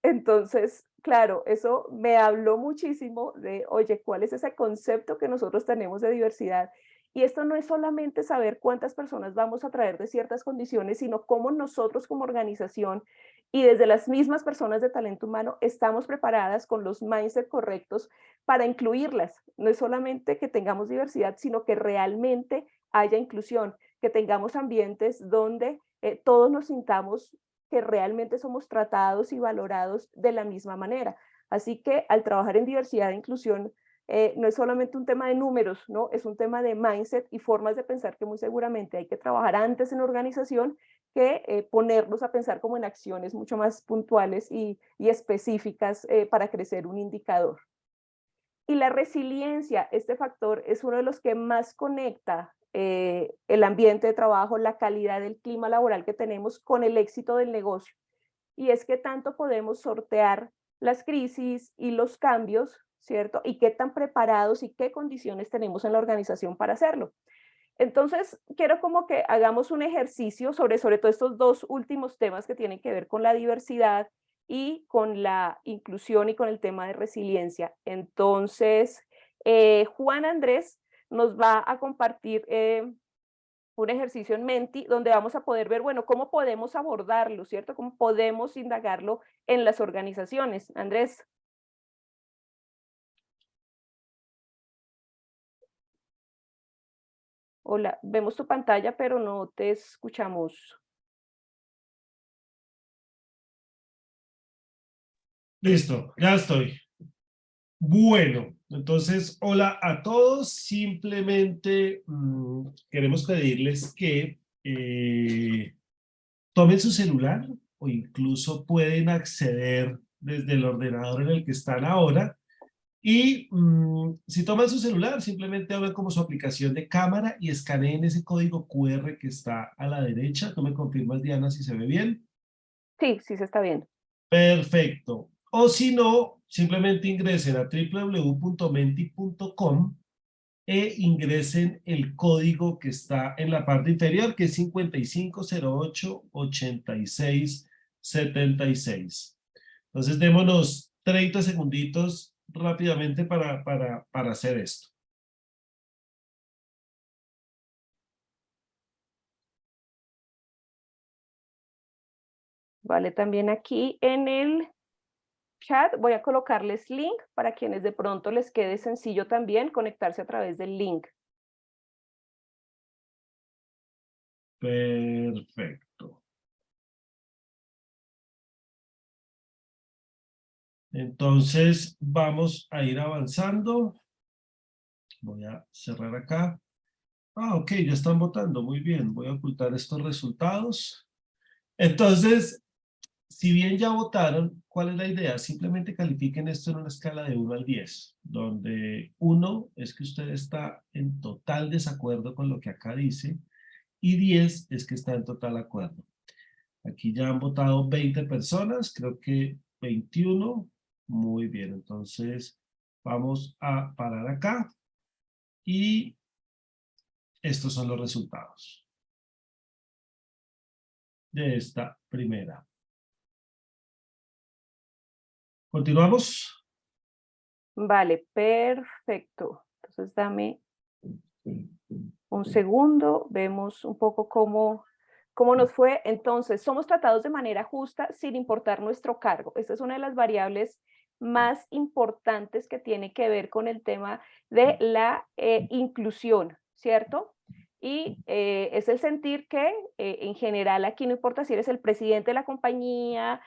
S1: Entonces, claro, eso me habló muchísimo de, oye, ¿cuál es ese concepto que nosotros tenemos de diversidad? Y esto no es solamente saber cuántas personas vamos a traer de ciertas condiciones, sino cómo nosotros como organización y desde las mismas personas de talento humano estamos preparadas con los mindset correctos para incluirlas. No es solamente que tengamos diversidad, sino que realmente haya inclusión, que tengamos ambientes donde todos nos sintamos que realmente somos tratados y valorados de la misma manera. Así que al trabajar en diversidad e inclusión, no es solamente un tema de números, ¿no? Es un tema de mindset y formas de pensar que muy seguramente hay que trabajar antes en organización que ponernos a pensar como en acciones mucho más puntuales y específicas para crecer un indicador. Y la resiliencia, este factor es uno de los que más conecta el ambiente de trabajo, la calidad del clima laboral que tenemos con el éxito del negocio. Y es que tanto podemos sortear las crisis y los cambios, ¿cierto? Y qué tan preparados y qué condiciones tenemos en la organización para hacerlo. Entonces, quiero como que hagamos un ejercicio sobre todo estos dos últimos temas que tienen que ver con la diversidad y con la inclusión y con el tema de resiliencia. Entonces, Juan Andrés nos va a compartir un ejercicio en Menti donde vamos a poder ver, bueno, cómo podemos abordarlo, ¿cierto? Cómo podemos indagarlo en las organizaciones. Andrés, hola, vemos tu pantalla, pero no te escuchamos.
S2: Listo, ya estoy. Bueno, entonces, hola a todos. Simplemente queremos pedirles que tomen su celular o incluso pueden acceder desde el ordenador en el que están ahora. Y si toman su celular, simplemente abran como su aplicación de cámara y escaneen ese código QR que está a la derecha. Tú me confirmas, Diana, si se ve bien.
S1: Sí, sí se está viendo.
S2: Perfecto. O si no, simplemente ingresen a www.menti.com e ingresen el código que está en la parte inferior, que es 5508-8676. Entonces, démonos 30 segunditos rápidamente para hacer esto.
S1: Vale, también aquí en el chat voy a colocarles link para quienes de pronto les quede sencillo también conectarse a través del link.
S2: Perfecto. Entonces vamos a ir avanzando. Voy a cerrar acá. Ah, ok, ya están votando. Muy bien. Voy a ocultar estos resultados. Entonces, si bien ya votaron, ¿cuál es la idea? Simplemente califiquen esto en una escala de 1 al 10, donde 1 es que usted está en total desacuerdo con lo que acá dice, y 10 es que está en total acuerdo. Aquí ya han votado 20 personas, creo que 21. Muy bien, entonces vamos a parar acá y estos son los resultados de esta primera. ¿Continuamos?
S1: Vale, perfecto. Entonces dame un segundo, vemos un poco cómo nos fue. Entonces, somos tratados de manera justa sin importar nuestro cargo. Esta es una de las variables más importantes que tiene que ver con el tema de la inclusión, ¿cierto? Y es el sentir que en general aquí no importa si eres el presidente de la compañía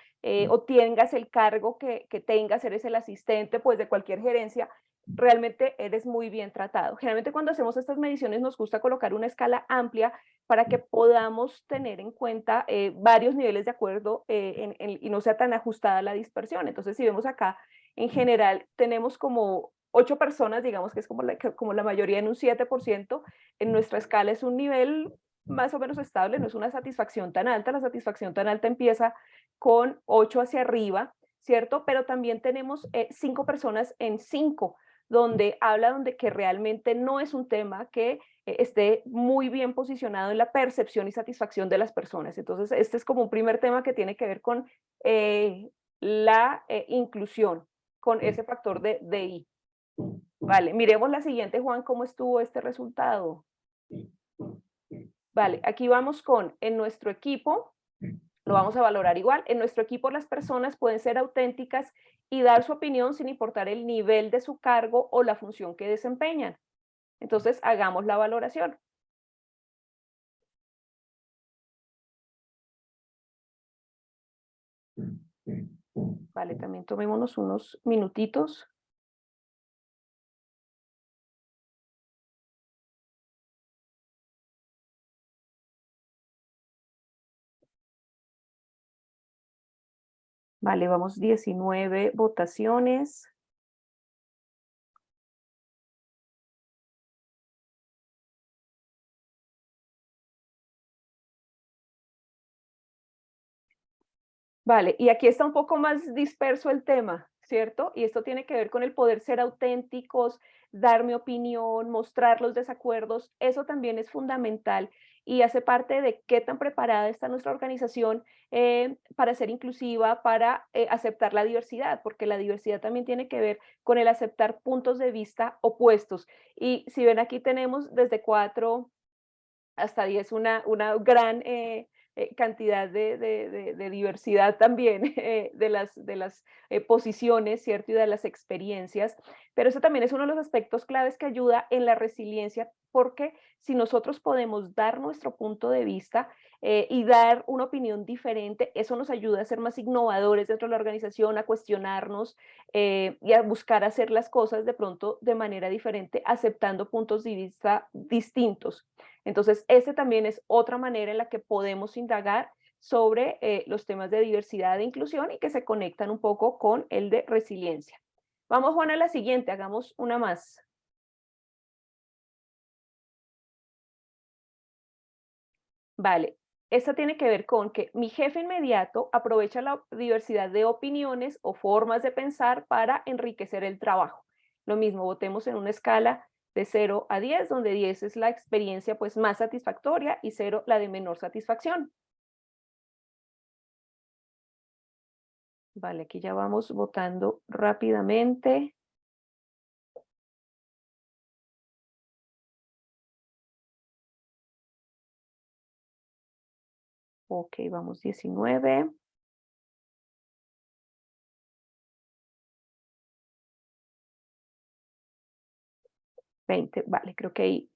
S1: o tengas el cargo que tengas, eres el asistente pues de cualquier gerencia, realmente eres muy bien tratado. Generalmente cuando hacemos estas mediciones nos gusta colocar una escala amplia para que podamos tener en cuenta varios niveles de acuerdo y no sea tan ajustada la dispersión. Entonces, si vemos acá, en general tenemos como 8 personas, digamos que es como la mayoría en un 7%, en nuestra escala es un nivel más o menos estable, no es una satisfacción tan alta, la satisfacción tan alta empieza con 8 hacia arriba, ¿cierto? Pero también tenemos 5 personas en 5, donde habla donde que realmente no es un tema que esté muy bien posicionado en la percepción y satisfacción de las personas. Entonces, este es como un primer tema que tiene que ver con la inclusión, con ese factor de DI. Vale, miremos la siguiente, Juan, cómo estuvo este resultado. Vale, aquí vamos con, en nuestro equipo, lo vamos a valorar igual. En nuestro equipo las personas pueden ser auténticas y dar su opinión sin importar el nivel de su cargo o la función que desempeñan. Entonces, hagamos la valoración. Vale, también tomémonos unos minutitos. Vale, vamos 19 votaciones. Vale, y aquí está un poco más disperso el tema, ¿cierto? Y esto tiene que ver con el poder ser auténticos, dar mi opinión, mostrar los desacuerdos. Eso también es fundamental y hace parte de qué tan preparada está nuestra organización para ser inclusiva, para aceptar la diversidad, porque la diversidad también tiene que ver con el aceptar puntos de vista opuestos. Y si ven aquí tenemos desde 4 hasta 10 una gran cantidad de diversidad también de las posiciones, ¿cierto? Y de las experiencias. Pero eso también es uno de los aspectos claves que ayuda en la resiliencia, porque si nosotros podemos dar nuestro punto de vista y dar una opinión diferente, eso nos ayuda a ser más innovadores dentro de la organización, a cuestionarnos y a buscar hacer las cosas de pronto de manera diferente, aceptando puntos de vista distintos. Entonces, esta también es otra manera en la que podemos indagar sobre los temas de diversidad e inclusión y que se conectan un poco con el de resiliencia. Vamos, Juan, a la siguiente, hagamos una más. Vale, esta tiene que ver con que mi jefe inmediato aprovecha la diversidad de opiniones o formas de pensar para enriquecer el trabajo. Lo mismo, votemos en una escala de 0 a 10, donde 10 es la experiencia pues más satisfactoria y 0 la de menor satisfacción. Vale, aquí ya vamos votando rápidamente. Ok, vamos 19. 20, vale, creo que ahí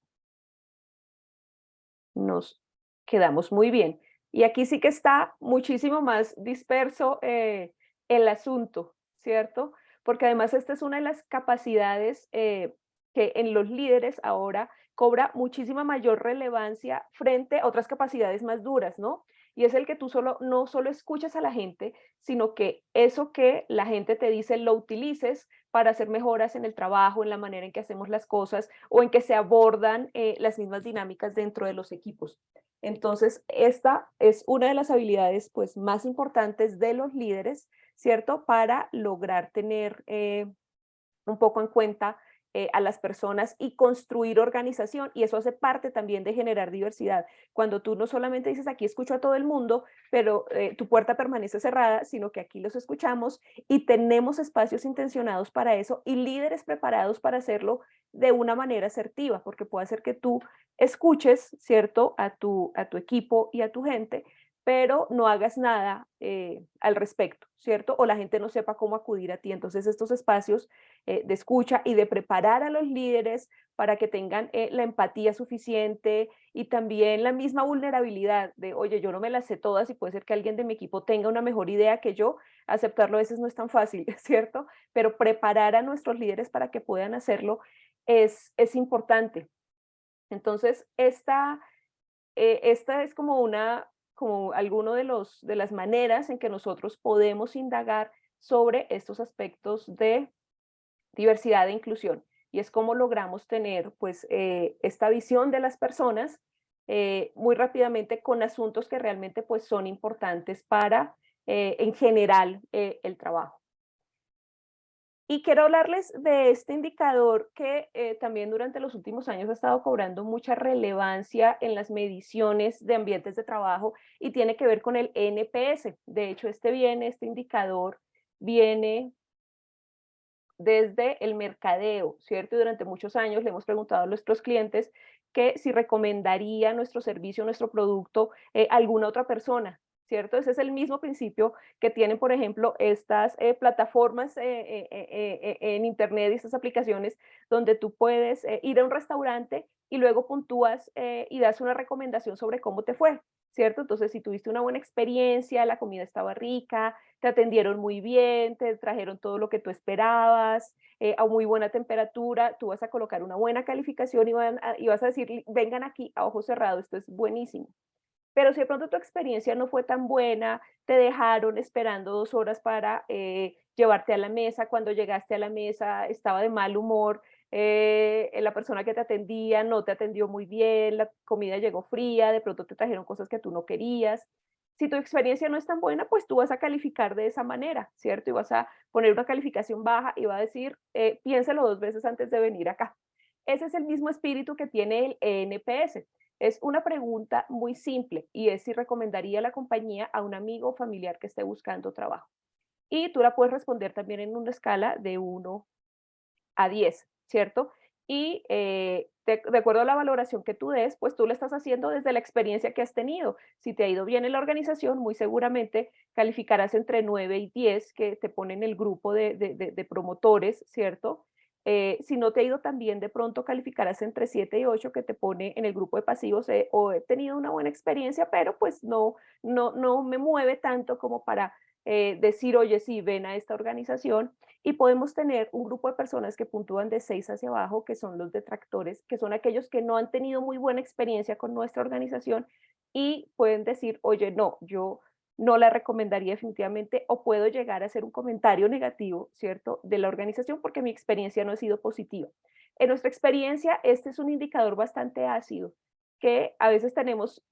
S1: nos quedamos muy bien. Y aquí sí que está muchísimo más disperso el asunto, ¿cierto? Porque además esta es una de las capacidades que en los líderes ahora cobra muchísima mayor relevancia frente a otras capacidades más duras, ¿no? Y es el que tú no solo escuchas a la gente, sino que eso que la gente te dice lo utilices para hacer mejoras en el trabajo, en la manera en que hacemos las cosas o en que se abordan las mismas dinámicas dentro de los equipos. Entonces, esta es una de las habilidades pues, más importantes de los líderes, ¿cierto? Para lograr tener un poco en cuenta a las personas y construir organización, y eso hace parte también de generar diversidad. Cuando tú no solamente dices aquí escucho a todo el mundo, pero tu puerta permanece cerrada, sino que aquí los escuchamos y tenemos espacios intencionados para eso y líderes preparados para hacerlo de una manera asertiva, porque puede ser que tú escuches, ¿cierto?, a tu equipo y a tu gente, pero no hagas nada al respecto, ¿cierto? O la gente no sepa cómo acudir a ti. Entonces, estos espacios de escucha y de preparar a los líderes para que tengan la empatía suficiente y también la misma vulnerabilidad de, oye, yo no me las sé todas y puede ser que alguien de mi equipo tenga una mejor idea que yo, aceptarlo a veces no es tan fácil, ¿cierto? Pero preparar a nuestros líderes para que puedan hacerlo es importante. Entonces, esta es como como alguno de las maneras en que nosotros podemos indagar sobre estos aspectos de diversidad e inclusión. Y es cómo logramos tener pues esta visión de las personas muy rápidamente con asuntos que realmente pues son importantes para en general el trabajo. Y quiero hablarles de este indicador que también durante los últimos años ha estado cobrando mucha relevancia en las mediciones de ambientes de trabajo y tiene que ver con el NPS. De hecho, este indicador viene desde el mercadeo, ¿cierto? Y durante muchos años le hemos preguntado a nuestros clientes que si recomendaría nuestro servicio, nuestro producto a alguna otra persona, ¿cierto? Ese es el mismo principio que tienen, por ejemplo, estas plataformas en Internet y estas aplicaciones donde tú puedes ir a un restaurante y luego puntúas y das una recomendación sobre cómo te fue, ¿cierto? Entonces, si tuviste una buena experiencia, la comida estaba rica, te atendieron muy bien, te trajeron todo lo que tú esperabas, a muy buena temperatura, tú vas a colocar una buena calificación y vas a decir, vengan aquí a ojo cerrado, esto es buenísimo. Pero si de pronto tu experiencia no fue tan buena, te dejaron esperando 2 horas para llevarte a la mesa, cuando llegaste a la mesa estaba de mal humor, la persona que te atendía no te atendió muy bien, la comida llegó fría, de pronto te trajeron cosas que tú no querías. Si tu experiencia no es tan buena, pues tú vas a calificar de esa manera, ¿cierto? Y vas a poner una calificación baja y va a decir, piénselo 2 veces antes de venir acá. Ese es el mismo espíritu que tiene el NPS. Es una pregunta muy simple y es si recomendaría la compañía a un amigo o familiar que esté buscando trabajo. Y tú la puedes responder también en una escala de 1 a 10, ¿cierto? Y de acuerdo a la valoración que tú des, pues tú lo estás haciendo desde la experiencia que has tenido. Si te ha ido bien en la organización, muy seguramente calificarás entre 9 y 10, que te ponen el grupo de promotores, ¿cierto? Si no te ha ido tan bien, de pronto calificarás entre 7 y 8, que te pone en el grupo de pasivos, o he tenido una buena experiencia, pero pues no me mueve tanto como para decir, oye, sí, ven a esta organización. Y podemos tener un grupo de personas que puntúan de 6 hacia abajo, que son los detractores, que son aquellos que no han tenido muy buena experiencia con nuestra organización y pueden decir, oye, no, yo no la recomendaría definitivamente o puedo llegar a hacer un comentario negativo, ¿cierto?, de la organización porque mi experiencia no ha sido positiva. En nuestra experiencia, este es un indicador bastante ácido, que a veces tenemos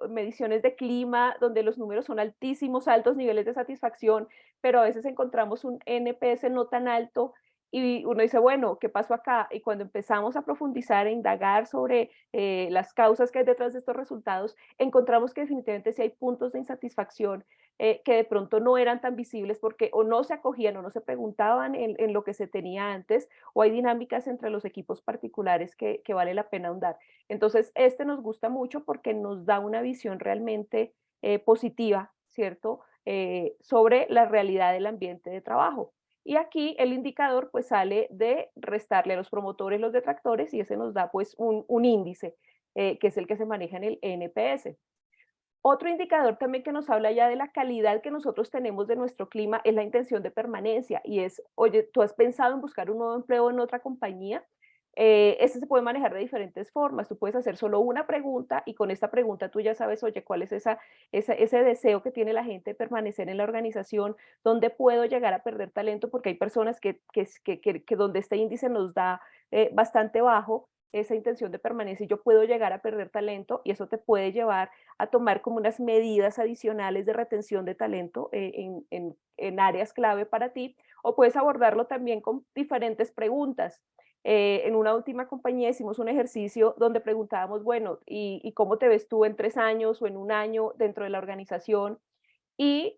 S1: mediciones de clima donde los números son altísimos, altos niveles de satisfacción, pero a veces encontramos un NPS no tan alto y uno dice, bueno, ¿qué pasó acá? Y cuando empezamos a profundizar e indagar sobre las causas que hay detrás de estos resultados, encontramos que definitivamente sí hay puntos de insatisfacción que de pronto no eran tan visibles porque o no se acogían o no se preguntaban en lo que se tenía antes, o hay dinámicas entre los equipos particulares que vale la pena ahondar. Entonces, este nos gusta mucho porque nos da una visión realmente positiva, ¿cierto? Sobre la realidad del ambiente de trabajo. Y aquí el indicador pues sale de restarle a los promotores los detractores y ese nos da pues un índice que es el que se maneja en el NPS. Otro indicador también que nos habla ya de la calidad que nosotros tenemos de nuestro clima es la intención de permanencia y es, oye, ¿tú has pensado en buscar un nuevo empleo en otra compañía? Este se puede manejar de diferentes formas. Tú puedes hacer solo una pregunta y con esta pregunta tú ya sabes, oye, cuál es ese deseo que tiene la gente de permanecer en la organización, dónde puedo llegar a perder talento, porque hay personas que donde este índice nos da bastante bajo, esa intención de permanencia, y yo puedo llegar a perder talento y eso te puede llevar a tomar como unas medidas adicionales de retención de talento en áreas clave para ti, o puedes abordarlo también con diferentes preguntas. En una última compañía hicimos un ejercicio donde preguntábamos, bueno, ¿y cómo te ves tú en 3 años o en un año dentro de la organización? Y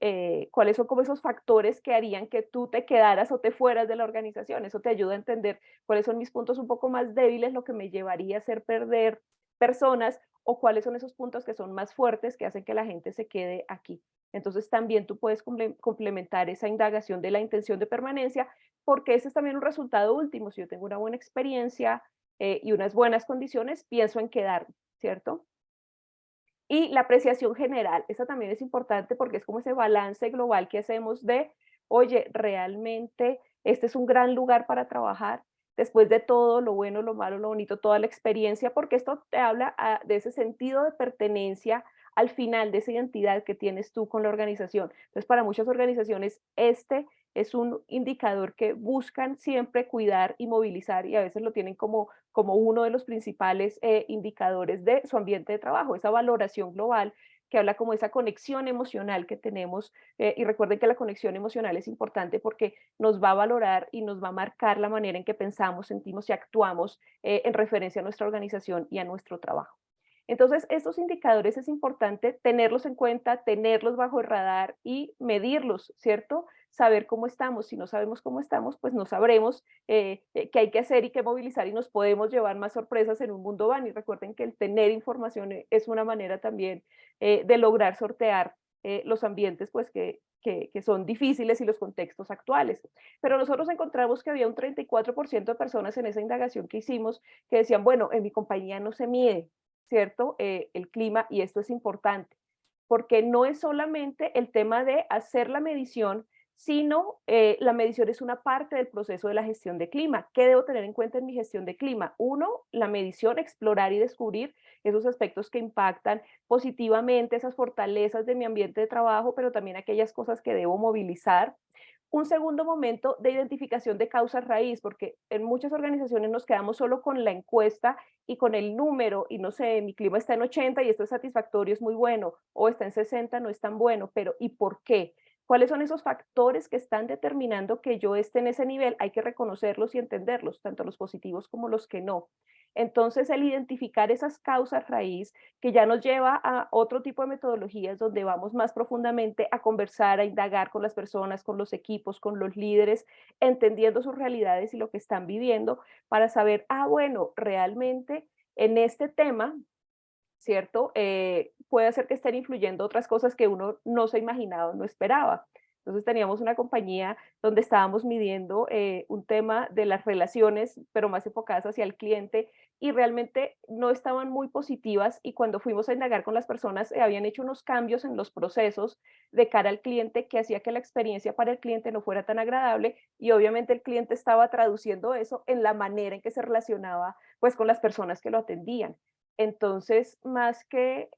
S1: cuáles son como esos factores que harían que tú te quedaras o te fueras de la organización. Eso te ayuda a entender cuáles son mis puntos un poco más débiles, lo que me llevaría a hacer perder personas o cuáles son esos puntos que son más fuertes que hacen que la gente se quede aquí. Entonces también tú puedes complementar esa indagación de la intención de permanencia porque ese es también un resultado último. Si yo tengo una buena experiencia y unas buenas condiciones, pienso en quedarme, ¿cierto? Y la apreciación general, esa también es importante porque es como ese balance global que hacemos de, oye, realmente este es un gran lugar para trabajar, después de todo, lo bueno, lo malo, lo bonito, toda la experiencia, porque esto te habla de ese sentido de pertenencia al final, de esa identidad que tienes tú con la organización. Entonces, para muchas organizaciones, este es un indicador que buscan siempre cuidar y movilizar y a veces lo tienen como uno de los principales indicadores de su ambiente de trabajo, esa valoración global que habla como esa conexión emocional que tenemos. Y recuerden que la conexión emocional es importante porque nos va a valorar y nos va a marcar la manera en que pensamos, sentimos y actuamos en referencia a nuestra organización y a nuestro trabajo. Entonces, estos indicadores es importante tenerlos en cuenta, tenerlos bajo el radar y medirlos, ¿cierto? Saber cómo estamos. Si no sabemos cómo estamos, pues no sabremos qué hay que hacer y qué movilizar y nos podemos llevar más sorpresas en un mundo van. Y recuerden que el tener información es una manera también de lograr sortear los ambientes pues que son difíciles y los contextos actuales. Pero nosotros encontramos que había un 34% de personas en esa indagación que hicimos que decían, bueno, en mi compañía no se mide, ¿cierto? El clima y esto es importante, porque no es solamente el tema de hacer la medición, sino la medición es una parte del proceso de la gestión de clima. ¿Qué debo tener en cuenta en mi gestión de clima? Uno, la medición, explorar y descubrir esos aspectos que impactan positivamente, esas fortalezas de mi ambiente de trabajo, pero también aquellas cosas que debo movilizar. Un segundo momento de identificación de causas raíz, porque en muchas organizaciones nos quedamos solo con la encuesta y con el número, y no sé, mi clima está en 80 y esto es satisfactorio, es muy bueno, o está en 60, no es tan bueno, pero ¿y por qué? ¿Cuáles son esos factores que están determinando que yo esté en ese nivel? Hay que reconocerlos y entenderlos, tanto los positivos como los que no. Entonces, el identificar esas causas raíz que ya nos lleva a otro tipo de metodologías donde vamos más profundamente a conversar, a indagar con las personas, con los equipos, con los líderes, entendiendo sus realidades y lo que están viviendo para saber, bueno, realmente en este tema, ¿cierto? Puede ser que estén influyendo otras cosas que uno no se imaginaba, no esperaba. Entonces teníamos una compañía donde estábamos midiendo un tema de las relaciones, pero más enfocadas hacia el cliente, y realmente no estaban muy positivas y cuando fuimos a indagar con las personas habían hecho unos cambios en los procesos de cara al cliente que hacía que la experiencia para el cliente no fuera tan agradable y obviamente el cliente estaba traduciendo eso en la manera en que se relacionaba pues con las personas que lo atendían. Entonces, más que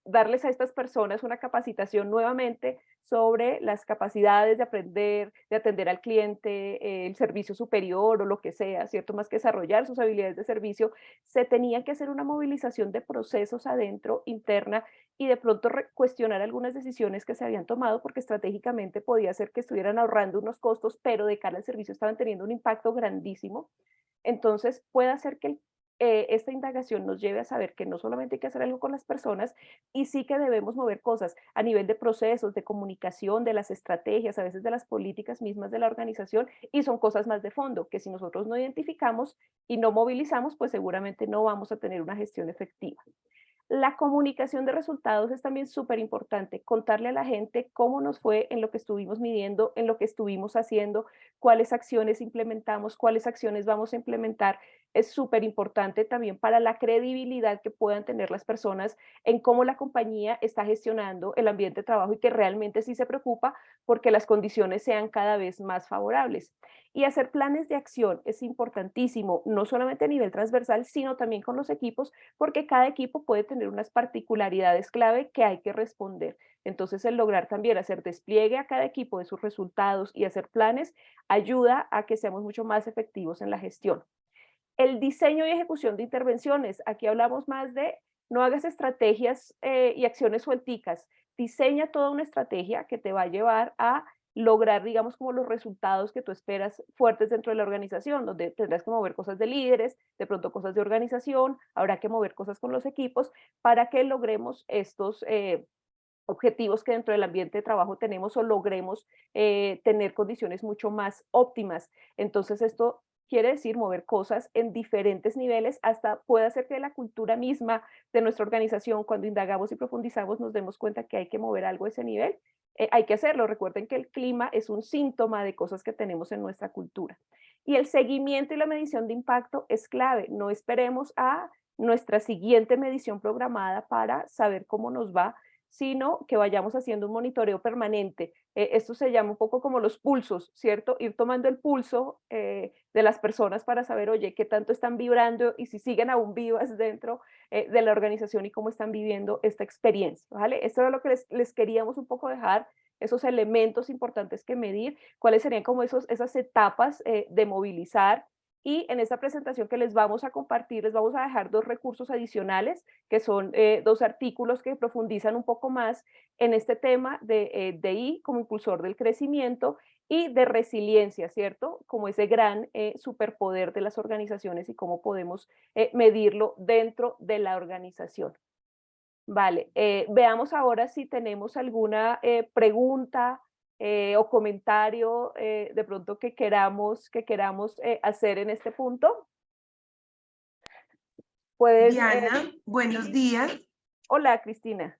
S1: darles a estas personas una capacitación nuevamente sobre las capacidades de aprender, de atender al cliente, el servicio superior o lo que sea, ¿cierto? Más que desarrollar sus habilidades de servicio, se tenía que hacer una movilización de procesos adentro, interna, y de pronto cuestionar algunas decisiones que se habían tomado porque estratégicamente podía ser que estuvieran ahorrando unos costos, pero de cara al servicio estaban teniendo un impacto grandísimo. Entonces, puede hacer que esta indagación nos lleve a saber que no solamente hay que hacer algo con las personas, y sí que debemos mover cosas a nivel de procesos, de comunicación, de las estrategias, a veces de las políticas mismas de la organización, y son cosas más de fondo, que si nosotros no identificamos y no movilizamos, pues seguramente no vamos a tener una gestión efectiva. La comunicación de resultados es también súper importante, contarle a la gente cómo nos fue en lo que estuvimos midiendo, en lo que estuvimos haciendo, cuáles acciones implementamos, cuáles acciones vamos a implementar. Es súper importante también para la credibilidad que puedan tener las personas en cómo la compañía está gestionando el ambiente de trabajo y que realmente sí se preocupa porque las condiciones sean cada vez más favorables. Y hacer planes de acción es importantísimo, no solamente a nivel transversal, sino también con los equipos, porque cada equipo puede tener unas particularidades clave que hay que responder. Entonces, el lograr también hacer despliegue a cada equipo de sus resultados y hacer planes ayuda a que seamos mucho más efectivos en la gestión. El diseño y ejecución de intervenciones. Aquí hablamos más de no hagas estrategias y acciones suelticas. Diseña toda una estrategia que te va a llevar a lograr, digamos, como los resultados que tú esperas fuertes dentro de la organización, donde tendrás que mover cosas de líderes, de pronto cosas de organización, habrá que mover cosas con los equipos para que logremos estos objetivos que dentro del ambiente de trabajo tenemos o logremos tener condiciones mucho más óptimas. Entonces, esto quiere decir mover cosas en diferentes niveles, hasta puede hacer que la cultura misma de nuestra organización, cuando indagamos y profundizamos, nos demos cuenta que hay que mover algo a ese nivel. Hay que hacerlo. Recuerden que el clima es un síntoma de cosas que tenemos en nuestra cultura. Y el seguimiento y la medición de impacto es clave. No esperemos a nuestra siguiente medición programada para saber cómo nos va, sino que vayamos haciendo un monitoreo permanente. Esto se llama un poco como los pulsos, ¿cierto? Ir tomando el pulso de las personas para saber, oye, qué tanto están vibrando y si siguen aún vivas dentro de la organización y cómo están viviendo esta experiencia, ¿vale? Esto era lo que les queríamos un poco dejar, esos elementos importantes que medir, cuáles serían como esas etapas de movilizar. Y en esta presentación que les vamos a compartir, les vamos a dejar dos recursos adicionales que son dos artículos que profundizan un poco más en este tema de DI como impulsor del crecimiento y de resiliencia, ¿cierto? Como ese gran superpoder de las organizaciones y cómo podemos medirlo dentro de la organización. Vale, veamos ahora si tenemos alguna pregunta o comentario de pronto que queramos hacer en este punto. Pueden,
S3: Diana, buenos días.
S1: hola Cristina.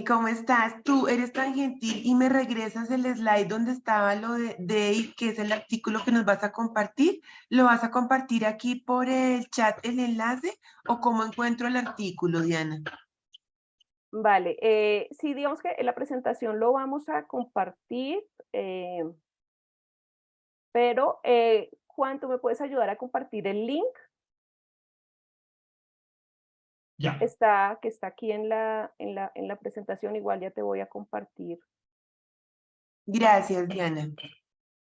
S3: ¿Cómo estás? Tú eres tan gentil y me regresas el slide donde estaba lo de DEI, que es el artículo que nos vas a compartir. ¿Lo vas a compartir aquí por el chat, el enlace? ¿O cómo encuentro el artículo, Diana?
S1: Vale, sí, digamos que en la presentación lo vamos a compartir, eh, pero Juan, ¿tú me puedes ayudar a compartir el link?
S2: Ya.
S1: Que está aquí en la presentación, igual ya te voy a compartir.
S3: Gracias, Diana.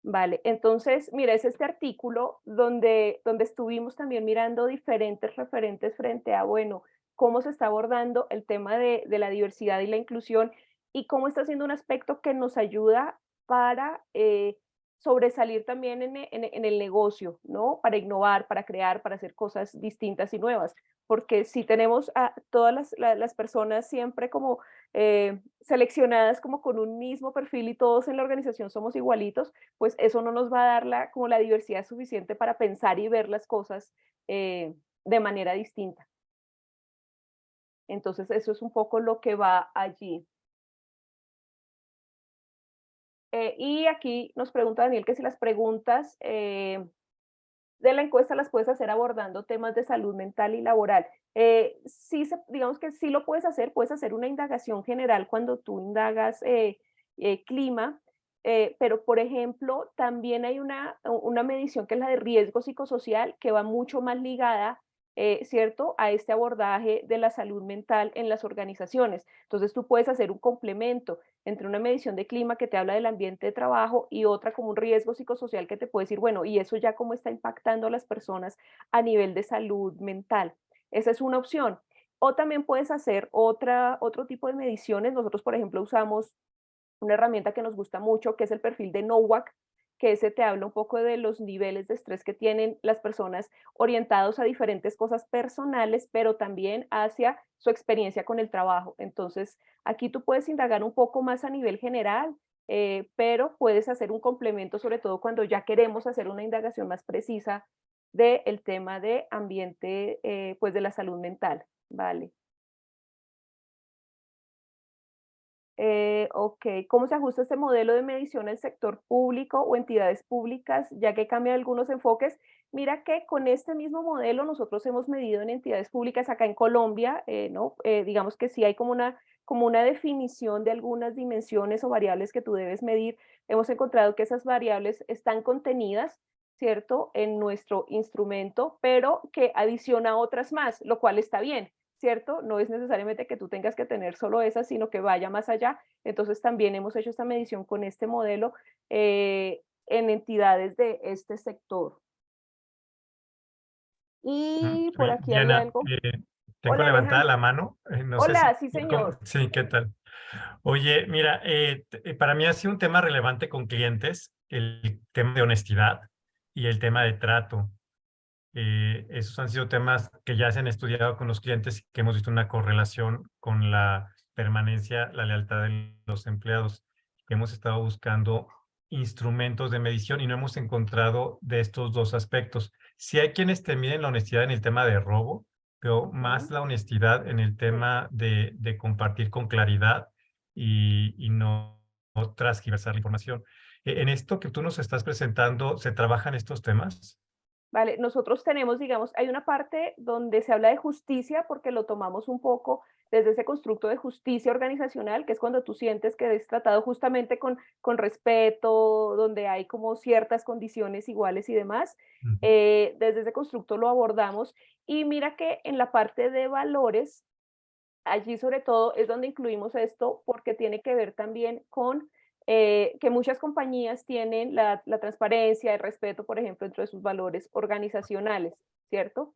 S1: Vale, entonces, mira, es este artículo donde estuvimos también mirando diferentes referentes frente a, bueno, cómo se está abordando el tema de la diversidad y la inclusión y cómo está siendo un aspecto que nos ayuda para sobresalir también en el negocio, ¿no? Para innovar, para crear, para hacer cosas distintas y nuevas. Porque si tenemos a todas las personas siempre como seleccionadas como con un mismo perfil y todos en la organización somos igualitos, pues eso no nos va a dar como la diversidad suficiente para pensar y ver las cosas de manera distinta. Entonces, eso es un poco lo que va allí. Y aquí nos pregunta Daniel que si las preguntas de la encuesta las puedes hacer abordando temas de salud mental y laboral. Sí, digamos que sí lo puedes hacer una indagación general cuando tú indagas clima, pero por ejemplo, también hay una medición que es la de riesgo psicosocial, que va mucho más ligada, ¿cierto?, a este abordaje de la salud mental en las organizaciones. Entonces tú puedes hacer un complemento entre una medición de clima que te habla del ambiente de trabajo y otra como un riesgo psicosocial que te puede decir, bueno, y eso ya cómo está impactando a las personas a nivel de salud mental. Esa es una opción. O también puedes hacer otro tipo de mediciones. Nosotros, por ejemplo, usamos una herramienta que nos gusta mucho, que es el perfil de NOWAC, que ese te habla un poco de los niveles de estrés que tienen las personas orientados a diferentes cosas personales, pero también hacia su experiencia con el trabajo. Entonces, aquí tú puedes indagar un poco más a nivel general, pero puedes hacer un complemento, sobre todo cuando ya queremos hacer una indagación más precisa del tema de ambiente, pues de la salud mental, ¿vale? Ok, ¿cómo se ajusta este modelo de medición al sector público o entidades públicas, ya que cambian algunos enfoques? Mira que con este mismo modelo nosotros hemos medido en entidades públicas acá en Colombia, ¿no? Digamos que sí hay como una definición de algunas dimensiones o variables que tú debes medir. Hemos encontrado que esas variables están contenidas, ¿cierto?, en nuestro instrumento, pero que adiciona otras más, lo cual está bien. ¿Cierto? No es necesariamente que tú tengas que tener solo esas, sino que vaya más allá. Entonces también hemos hecho esta medición con este modelo en entidades de este sector. Y por
S4: Oye,
S1: aquí hay
S4: Diana,
S1: algo.
S4: tengo
S1: Hola
S4: levantada
S1: Alejandro.
S4: la mano. No sé si...
S1: Hola, sí señor.
S4: Sí, ¿qué tal? Oye, mira, para mí ha sido un tema relevante con clientes, el tema de honestidad y el tema de trato. Esos han sido temas que ya se han estudiado con los clientes y que hemos visto una correlación con la permanencia, la lealtad de los empleados. Hemos estado buscando instrumentos de medición y no hemos encontrado de estos dos aspectos. Sí hay quienes te miden la honestidad en el tema de robo, pero más la honestidad en el tema de compartir con claridad y no transgiversar la información. En esto que tú nos estás presentando, ¿se trabajan estos temas?
S1: Vale, nosotros tenemos, digamos, hay una parte donde se habla de justicia porque lo tomamos un poco desde ese constructo de justicia organizacional, que es cuando tú sientes que eres tratado justamente con respeto, donde hay como ciertas condiciones iguales y demás.
S4: Ujú.
S1: Desde ese constructo lo abordamos y mira que en la parte de valores, allí sobre todo es donde incluimos esto porque tiene que ver también con que muchas compañías tienen la transparencia, el respeto, por ejemplo, dentro de sus valores organizacionales, ¿cierto?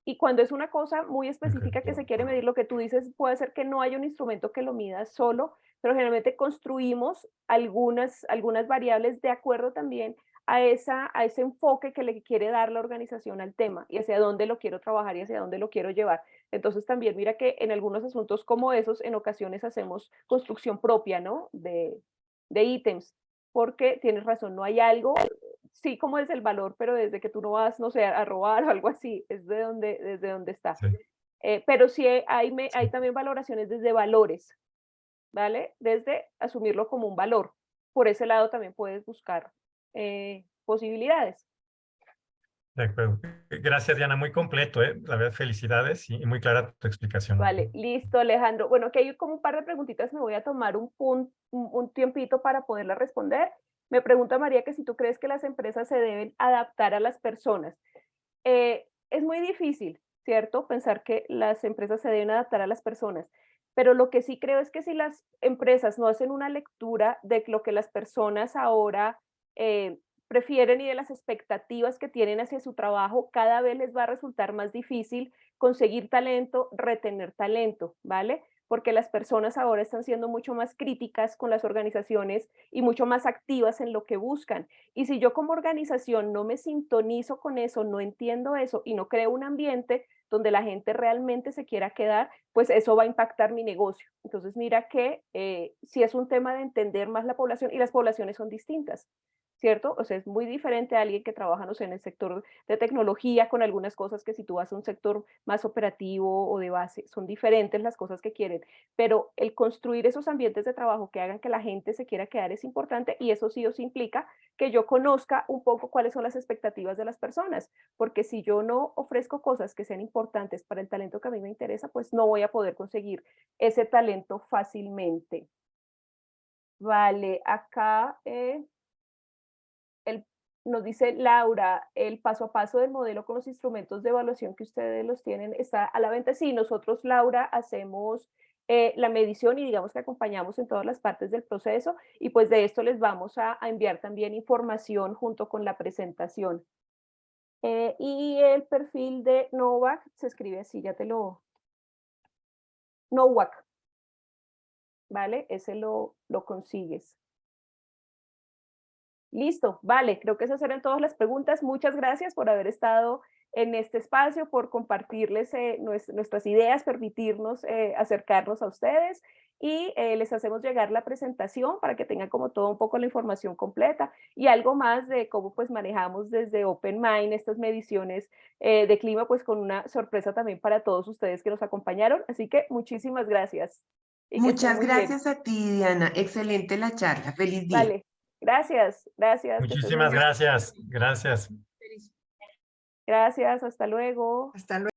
S1: Y cuando es una cosa muy específica que se quiere medir, lo que tú dices, puede ser que no haya un instrumento que lo mida solo, pero generalmente construimos algunas variables de acuerdo también a ese enfoque que le quiere dar la organización al tema y hacia dónde lo quiero trabajar y hacia dónde lo quiero llevar. Entonces también mira que en algunos asuntos como esos, en ocasiones hacemos construcción propia, ¿no? De ítems, porque tienes razón, no hay algo, sí como es el valor, pero desde que tú no vas, no sé, a robar o algo así, es desde donde está.
S4: Sí,
S1: Pero sí hay
S4: sí.
S1: también valoraciones desde valores, ¿vale? Desde asumirlo como un valor. Por ese lado también puedes buscar posibilidades.
S4: De acuerdo. Gracias, Diana. Muy completo, ¿eh? La verdad, felicidades y muy clara tu explicación.
S1: Vale, listo, Alejandro. Bueno, aquí hay como un par de preguntitas, me voy a tomar un tiempito para poderlas responder. Me pregunta María que si tú crees que las empresas se deben adaptar a las personas. Es muy difícil, ¿cierto? Pensar que las empresas se deben adaptar a las personas, pero lo que sí creo es que si las empresas no hacen una lectura de lo que las personas ahora eh, prefieren y de las expectativas que tienen hacia su trabajo, cada vez les va a resultar más difícil conseguir talento, retener talento, ¿vale? Porque las personas ahora están siendo mucho más críticas con las organizaciones y mucho más activas en lo que buscan. Y si yo como organización no me sintonizo con eso, no entiendo eso y no creo un ambiente donde la gente realmente se quiera quedar, pues eso va a impactar mi negocio. Entonces mira que si es un tema de entender más la población y las poblaciones son distintas, ¿cierto? O sea, es muy diferente a alguien que trabaja, no sé, en el sector de tecnología con algunas cosas que si tú vas a un sector más operativo o de base, son diferentes las cosas que quieren, pero el construir esos ambientes de trabajo que hagan que la gente se quiera quedar es importante y eso sí o sí implica que yo conozca un poco cuáles son las expectativas de las personas, porque si yo no ofrezco cosas que sean importantes para el talento que a mí me interesa, pues no voy a poder conseguir ese talento fácilmente. Vale, acá el, nos dice Laura, el paso a paso del modelo con los instrumentos de evaluación que ustedes los tienen está a la venta. Sí, nosotros, Laura, hacemos la medición y digamos que acompañamos en todas las partes del proceso y pues de esto les vamos a enviar también información junto con la presentación. Y el perfil de Novak se escribe así, ya te lo... Novak, ¿vale? Ese lo consigues. Listo, vale, creo que esas eran todas las preguntas. Muchas gracias por haber estado en este espacio, por compartirles nuestras ideas, permitirnos acercarnos a ustedes y les hacemos llegar la presentación para que tengan como todo un poco la información completa y algo más de cómo pues manejamos desde Open Mind estas mediciones de clima, pues con una sorpresa también para todos ustedes que nos acompañaron. Así que muchísimas gracias. y que estén
S3: Muchas
S1: muy bien.
S3: gracias a ti, Diana. Excelente la charla. Feliz día.
S1: Vale, gracias, gracias. que estés muy
S4: Muchísimas
S1: bien.
S4: gracias. Gracias.
S1: Gracias, hasta luego.
S5: Hasta luego.